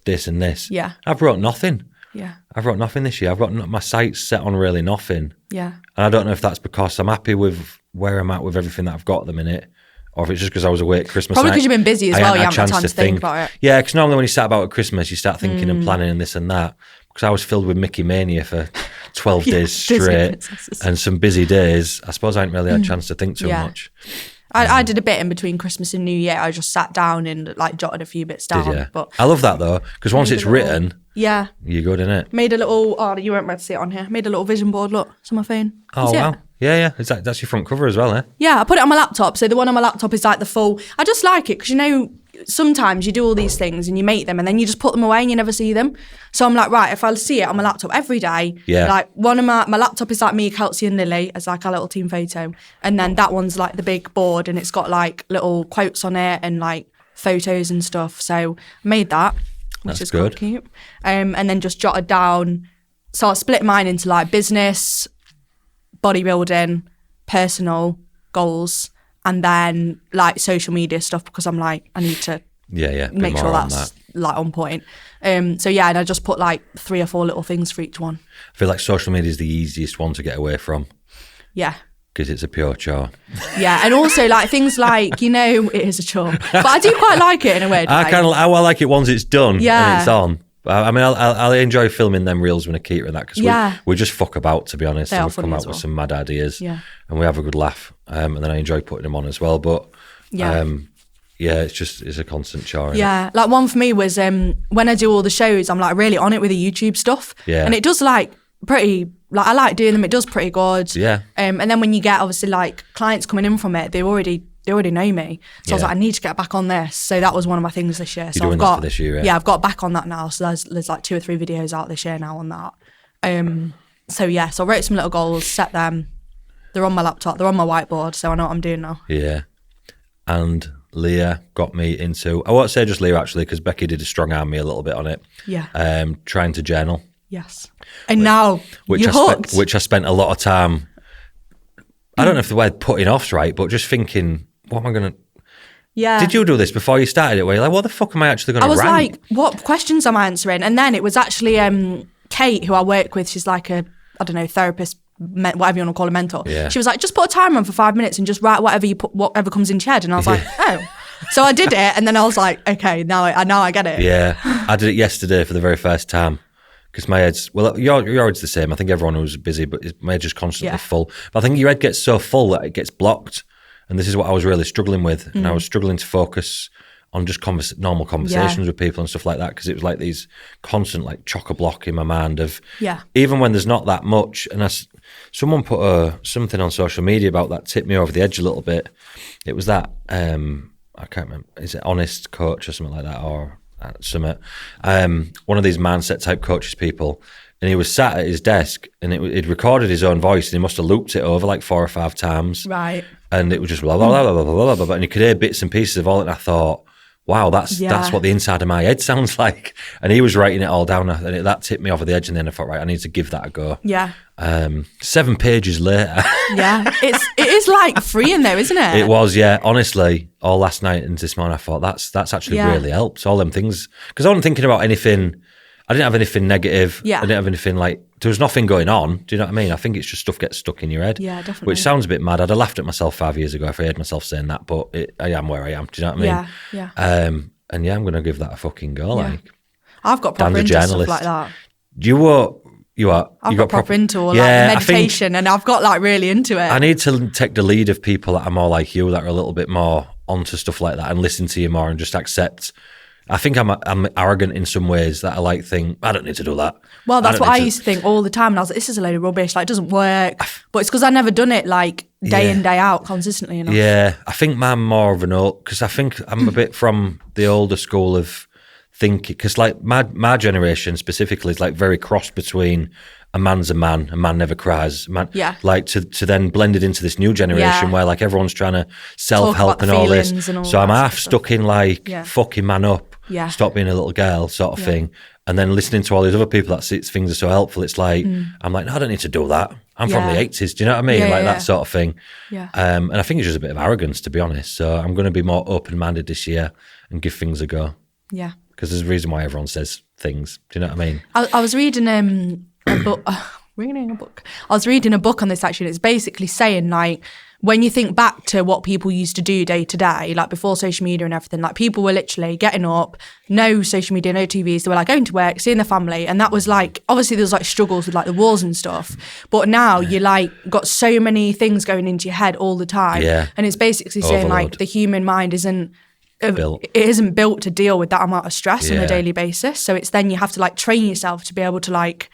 This, and this. Yeah. I've wrote nothing. Yeah. I've wrote nothing this year. I've got my sights set on really nothing. Yeah. And I don't know if that's because I'm happy with where I'm at with everything that I've got at the minute, or if it's just because I was away at Christmas. Probably because you've been busy as well, you haven't had time to think about it. Yeah, because normally when you sat about at Christmas, you start thinking and planning and this and that. Because I was filled with Mickey Mania for 12 days straight and some busy days. I suppose I hadn't really had a chance to think too much. I did a bit in between Christmas and New Year. I just sat down and, like, jotted a few bits down. But I love that, though, because once it's written, you're good, innit? Made a little, you won't be able to see it on here. Made a little vision board, look, it's on my phone. Oh, wow. Yeah. That's your front cover as well, eh? Yeah, I put it on my laptop. So the one on my laptop is like the full. I just like it because, sometimes you do all these things and you make them and then you just put them away and you never see them. So I'm like, right, if I see it on my laptop every day, like one of my laptop is like me, Kelsey and Lily as like our little team photo. And then that one's like the big board and it's got like little quotes on it and like photos and stuff. So I made that, which is quite cute. And then just jotted down. So I split mine into like business, bodybuilding, personal goals, and then like social media stuff because I'm like, I need to make sure that's like on point. So yeah, and I just put like 3 or 4 little things for each one. I feel like social media is the easiest one to get away from. Yeah. Because it's a pure chore. Yeah, and also like things like, it is a chore. But I do quite like it in a way. I like it once it's done and it's on. I mean, I'll enjoy filming them reels with Nikita and that because we just fuck about, to be honest. And we've come out with some mad ideas and we have a good laugh. And then I enjoy putting them on as well. But it's a constant chore. Yeah, like one for me was when I do all the shows, I'm like really on it with the YouTube stuff. Yeah. And it does like pretty, like I like doing them, it does pretty good. Yeah. And then when you get obviously like clients coming in from it, they already know me. So I was like, I need to get back on this. So that was one of my things this year. You're doing that for this year, yeah, I've got back on that now. So there's like 2 or 3 videos out this year now on that. So I wrote some little goals, set them. They're on my laptop, they're on my whiteboard, so I know what I'm doing now. Yeah. And Leah got me into, I won't say just Leah actually, because Becky did a strong arm me a little bit on it. Yeah. Trying to journal. Yes. And now you're hooked. Which I spent a lot of time, I don't know if the word putting off's right, but just thinking, what am I going to... Yeah. Did you do this before you started it? Where you're like, what the fuck am I actually going to rant? I was like, what questions am I answering? And then it was actually Kate, who I work with. She's like a, I don't know, therapist, whatever you want to call a mentor. Yeah. She was like, just put a timer on for 5 minutes and just write whatever comes into your head. And I was like, oh. So I did it. And then I was like, okay, now I get it. Yeah. I did it yesterday for the very first time. Because my head's, well, your head's the same. I think everyone was busy, but my head's just constantly full. But I think your head gets so full that it gets blocked. And this is what I was really struggling with. And I was struggling to focus on just normal conversations with people and stuff like that, because it was like these constant like chock-a-block in my mind of even when there's not that much. And someone put something on social media about that, tipped me over the edge a little bit. It was that I can't remember, is it Honest Coach or something like that, or something, one of these mindset type coaches people, and he was sat at his desk and he'd recorded his own voice and he must have looped it over like 4 or 5 times, right? And it was just blah blah blah blah blah blah blah, and you could hear bits and pieces of all it, and I thought, wow, that's what the inside of my head sounds like. And he was writing it all down, and that tipped me over the edge. And then I thought, right, I need to give that a go. 7 pages later. It is like freeing though, isn't it? It was, honestly, all last night and this morning I thought that's actually really helped. All them things, because I wasn't thinking about anything. I didn't have anything negative. I didn't have anything like, there was nothing going on. Do you know what I mean? I think it's just stuff gets stuck in your head. Yeah, definitely. Which sounds a bit mad. I'd have laughed at myself 5 years ago if I heard myself saying that, but I am where I am. Do you know what I mean? Yeah. And I'm going to give that a fucking go. Yeah. Like, I've got proper into stuff like that. You are. I've got proper into all like the meditation, and I've got like really into it. I need to take the lead of people that are more like you, that are a little bit more onto stuff like that, and listen to you more and just accept. I think I'm arrogant in some ways, that I like think, I don't need to do that. Well, that's what I used to think all the time. And I was like, this is a load of rubbish. Like, it doesn't work. But it's because I've never done it like day in, day out consistently enough. Yeah. I think I'm more of an old, because I think I'm a bit from the older school of thinking, because like my generation specifically is like very cross between a man's a man never cries. Like to then blend it into this new generation where like everyone's trying to self-help and all this. So I'm half stuck in like fucking man up, stop being a little girl sort of thing. And then listening to all these other people that things are so helpful, it's like, I'm like, no, I don't need to do that. I'm from the 80s. Do you know what I mean? That sort of thing. And I think it's just a bit of arrogance, to be honest. So I'm going to be more open-minded this year and give things a go. Yeah. Because there's a reason why everyone says things. Do you know what I mean? I was reading a book. I was reading a book on this actually. It's basically saying like, when you think back to what people used to do day to day, like before social media and everything, like people were literally getting up, no social media, no TVs. They were like going to work, seeing their family. And that was like, obviously there was like struggles with like the wars and stuff. But now you like got so many things going into your head all the time. Yeah. And it's basically saying like the human mind isn't built to deal with that amount of stress on a daily basis. So it's then you have to like train yourself to be able to like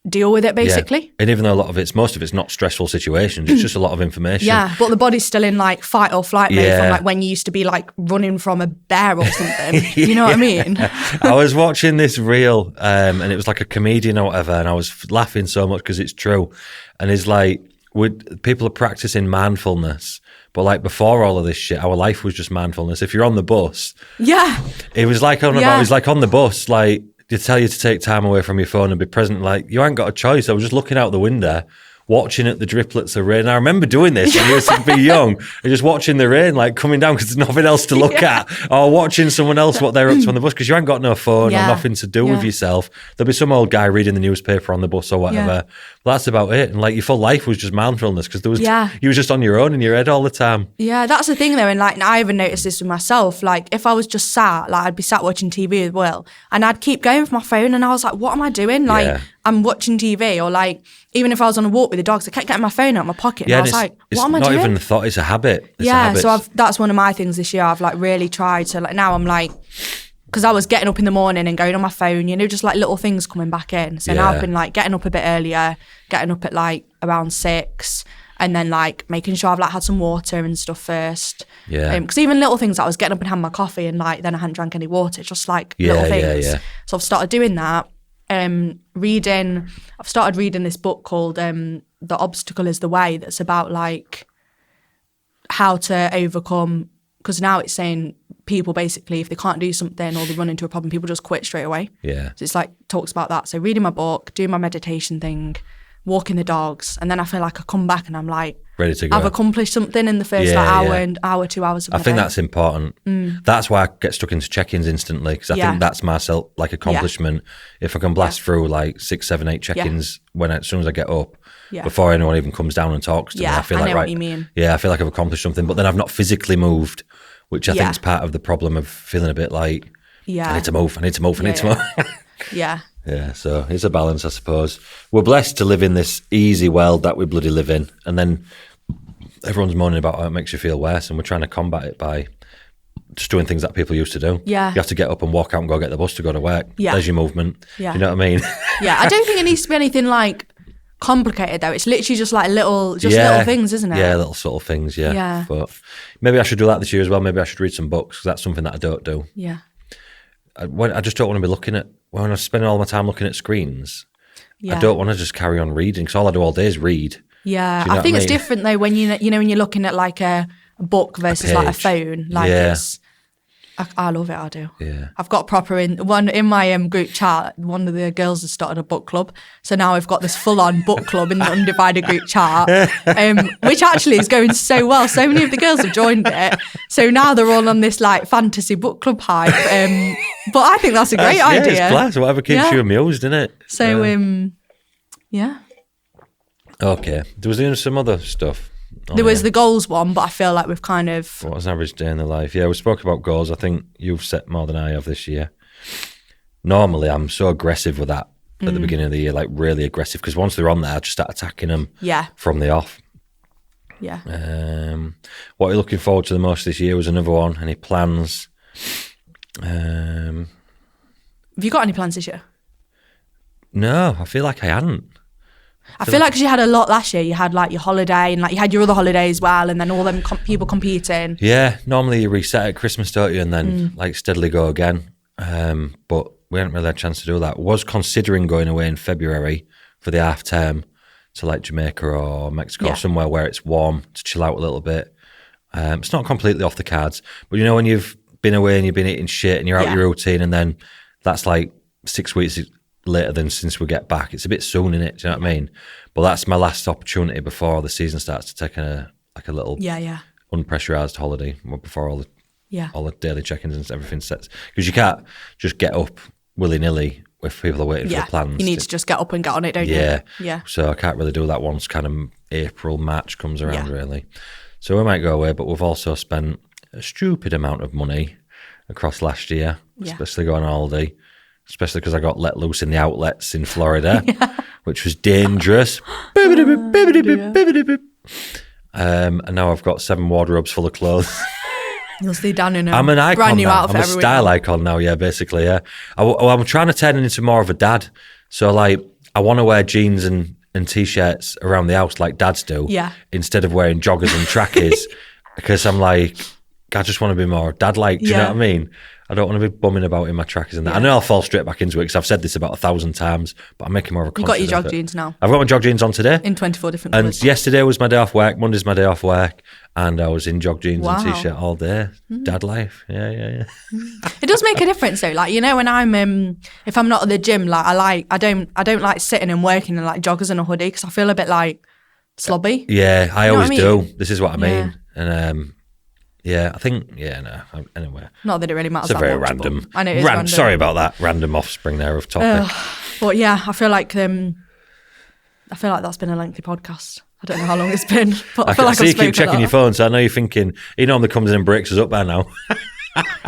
deal with it basically. Yeah. And even though most of it's not stressful situations, it's just a lot of information. Yeah, but the body's still in like fight or flight mode from like when you used to be like running from a bear or something. You know what I mean? I was watching this reel and it was like a comedian or whatever, and I was laughing so much because it's true. And it's like, people are practicing mindfulness, but like before all of this shit, our life was just mindfulness. If you're on the bus, it was like it was like on the bus, like they tell you to take time away from your phone and be present. Like you ain't got a choice. I was just looking out the window, watching at the driplets of rain. I remember doing this when I used to be young, and just watching the rain like coming down because there's nothing else to look at, or watching someone else what they're up to on the bus because you ain't got no phone or nothing to do with yourself. There'll be some old guy reading the newspaper on the bus or whatever. But that's about it. And like your full life was just mindfulness because there was you was just on your own in your head all the time. Yeah, that's the thing though. And like I even noticed this with myself. Like if I was just sat, like I'd be sat watching TV with Will, and I'd keep going with my phone, and I was like, what am I doing? Like I'm watching TV, or like even if I was on a walk with the dogs, I kept getting my phone out of my pocket, and I was like, what am I doing? It's not even a thought, it's a habit. So that's one of my things this year. I've like really tried to like, now I'm like, because I was getting up in the morning and going on my phone, you know, just like little things coming back in. So now I've been like getting up a bit earlier, getting up at like around 6, and then like making sure I've like had some water and stuff first. Yeah. Because even little things, like I was getting up and having my coffee, and like then I hadn't drank any water, just like little things. So I've started doing that. I've started reading this book called The Obstacle is the Way, that's about like how to overcome, because now it's saying people basically, if they can't do something or they run into a problem, people just quit straight away. Yeah. So it's like talks about that. So reading my book, doing my meditation thing, walking the dogs, and then I feel like I come back and I'm like ready to go. I've accomplished something in the first hour and 2 hours of my day. I think that's important. That's why I get stuck into check-ins instantly, because I think that's my like accomplishment. If I can blast through like 6, 7, 8 check-ins as soon as I get up, before anyone even comes down and talks to me, I feel like what you mean. I feel like I've accomplished something, but then I've not physically moved, which I think is part of the problem of feeling a bit like I need to move. Yeah, so it's a balance, I suppose. We're blessed to live in this easy world that we bloody live in, and then everyone's moaning about how it makes you feel worse, and we're trying to combat it by just doing things that people used to do. Yeah. You have to get up and walk out and go get the bus to go to work. Yeah. There's your movement. Yeah. You know what I mean? Yeah. I don't think it needs to be anything like complicated though. It's literally just like little things, isn't it? Yeah, little subtle things. Yeah. But maybe I should do that this year as well. Maybe I should read some books because that's something that I don't do. Yeah. I just don't want to be looking at, when I'm spending all my time looking at screens, I don't want to just carry on reading because all I do all day is read. Yeah. I think it's different though when when you're looking at like a book versus like a phone. Like it's, I love it. I do. Yeah. I've got proper in my group chat. One of the girls has started a book club, so now I've got this full-on book club in the Undivided group chat, which actually is going so well. So many of the girls have joined it, so now they're all on this like fantasy book club hype. But I think that's a great idea. Yeah, it's class. Whatever keeps you amused, isn't it? So yeah. Okay. There was some other stuff. There was the goals one, but I feel like we've kind of... What was an average day in the life? Yeah, we spoke about goals. I think you've set more than I have this year. Normally, I'm so aggressive with that at the beginning of the year, like really aggressive, because once they're on there, I just start attacking them from the off. Yeah. What are you looking forward to the most this year was another one. Any plans? Have you got any plans this year? No, I feel like I hadn't. I feel like because you had a lot last year, you had like your holiday and like you had your other holiday as well, and then all them people competing. Yeah, normally you reset at Christmas, don't you, and then like steadily go again. But we hadn't really had a chance to do that. Was considering going away in February for the half term to like Jamaica or Mexico or somewhere where it's warm to chill out a little bit. It's not completely off the cards, but you know when you've been away and you've been eating shit and you're out your routine, and then that's like 6 weeks later than since we get back. It's a bit soon, innit? Do you know what I mean? But that's my last opportunity before the season starts to take a little unpressurized holiday before all the daily check-ins and everything sets. Because you can't just get up willy-nilly if people are waiting for the plans. You need to just get up and get on it, don't you? Yeah. So I can't really do that once kind of April, March comes around, really. So we might go away, but we've also spent a stupid amount of money across last year, especially going on holiday. Especially because I got let loose in the outlets in Florida, which was dangerous. And now I've got 7 wardrobes full of clothes. You'll see Dan in I'm an icon brand new now. outfit I'm a style icon now, basically, I'm trying to turn it into more of a dad. So, like, I want to wear jeans and T-shirts around the house like dads do, instead of wearing joggers and trackies, because I'm like, I just want to be more dad-like, do you know what I mean? I don't want to be bumming about in my trackers and that. I know I'll fall straight back into it because I've said this about 1,000 times, but I'm making more of a conscious You've got your jog effort. jeans now. I've got my jog jeans on today. In 24 different colours. And yesterday was my day off work, Monday's my day off work, and I was in jog jeans and T-shirt all day. Dad life. Yeah. It does make a difference though. Like, you know, when I'm, if I'm not at the gym, like I don't like sitting and working in like joggers and a hoodie because I feel a bit like slobby. Yeah, I always do. This is what I mean. Yeah. And I think, anyway. Not that it really matters. It's a very much, random. I know it is random. Sorry about that. Random offspring there of topic. But yeah, I feel like that's been a lengthy podcast. I don't know how long it's been, but I feel like I see you keep checking your phone, so I know you're thinking, he normally comes in and breaks us up by now.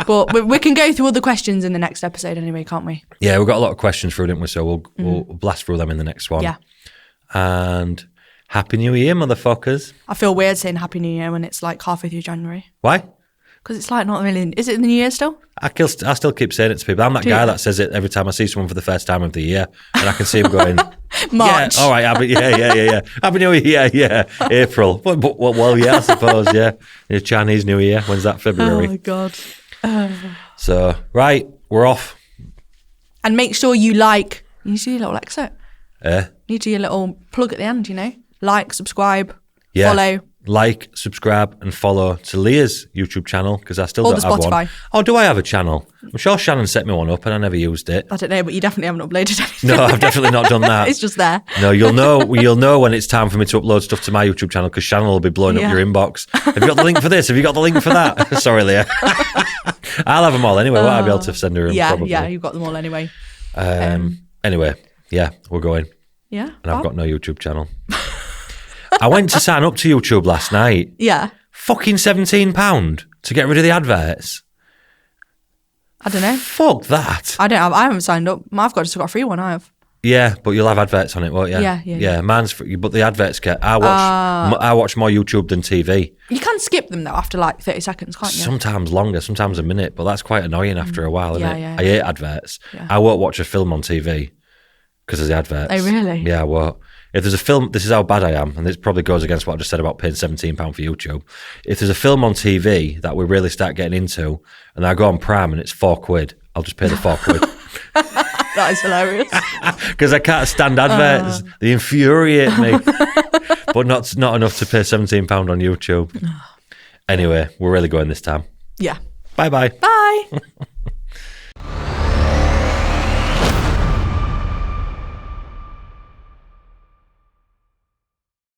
But we can go through all the questions in the next episode anyway, can't we? Yeah, we've got a lot of questions through, didn't we? So we'll blast through them in the next one. Yeah. And Happy New Year, motherfuckers. I feel weird saying Happy New Year when it's like halfway through January. Why? Because it's like not really... Is it the New Year still? I still keep saying it to people. I'm that guy that says it every time I see someone for the first time of the year. And I can see him going... March. Yeah, all right, yeah. Happy New Year, yeah. April. Well, yeah, I suppose, yeah. The Chinese New Year. When's that? February. Oh, my God. So, right, we're off. And make sure you like... You see your little exit? Yeah. You do your little plug at the end, you know? Like, subscribe, follow. Like, subscribe, and follow to Leah's YouTube channel, because I still don't have one. Oh, do I have a channel? I'm sure Shannon set me one up and I never used it. I don't know, but you definitely haven't uploaded anything. No, I've definitely not done that. It's just there. No, you'll know when it's time for me to upload stuff to my YouTube channel, because Shannon will be blowing up your inbox. Have you got the link for this? Have you got the link for that? Sorry, Leah. I'll have them all anyway. Won't I be able to send her? Probably. Yeah, you've got them all anyway. Anyway, we're going. Yeah. And I've got no YouTube channel. I went to sign up to YouTube last night. Yeah. Fucking £17 to get rid of the adverts. I don't know. Fuck that. I haven't signed up. I've just got a free one, I have. Yeah, but you'll have adverts on it, won't you? Yeah. Mine's free, but the adverts I watch more YouTube than TV. You can skip them though after like 30 seconds, can't you? Sometimes longer, sometimes a minute, but that's quite annoying after a while, isn't it? Yeah. I hate adverts. Yeah. I won't watch a film on TV because of the adverts. Oh, really? Yeah, I won't. If there's a film, this is how bad I am, and this probably goes against what I just said about paying £17 for YouTube. If there's a film on TV that we really start getting into, and I go on Prime and it's £4, I'll just pay the £4. That is hilarious. Because I can't stand adverts. They infuriate me. But not enough to pay £17 on YouTube. Anyway, we're really going this time. Yeah. Bye-bye. Bye.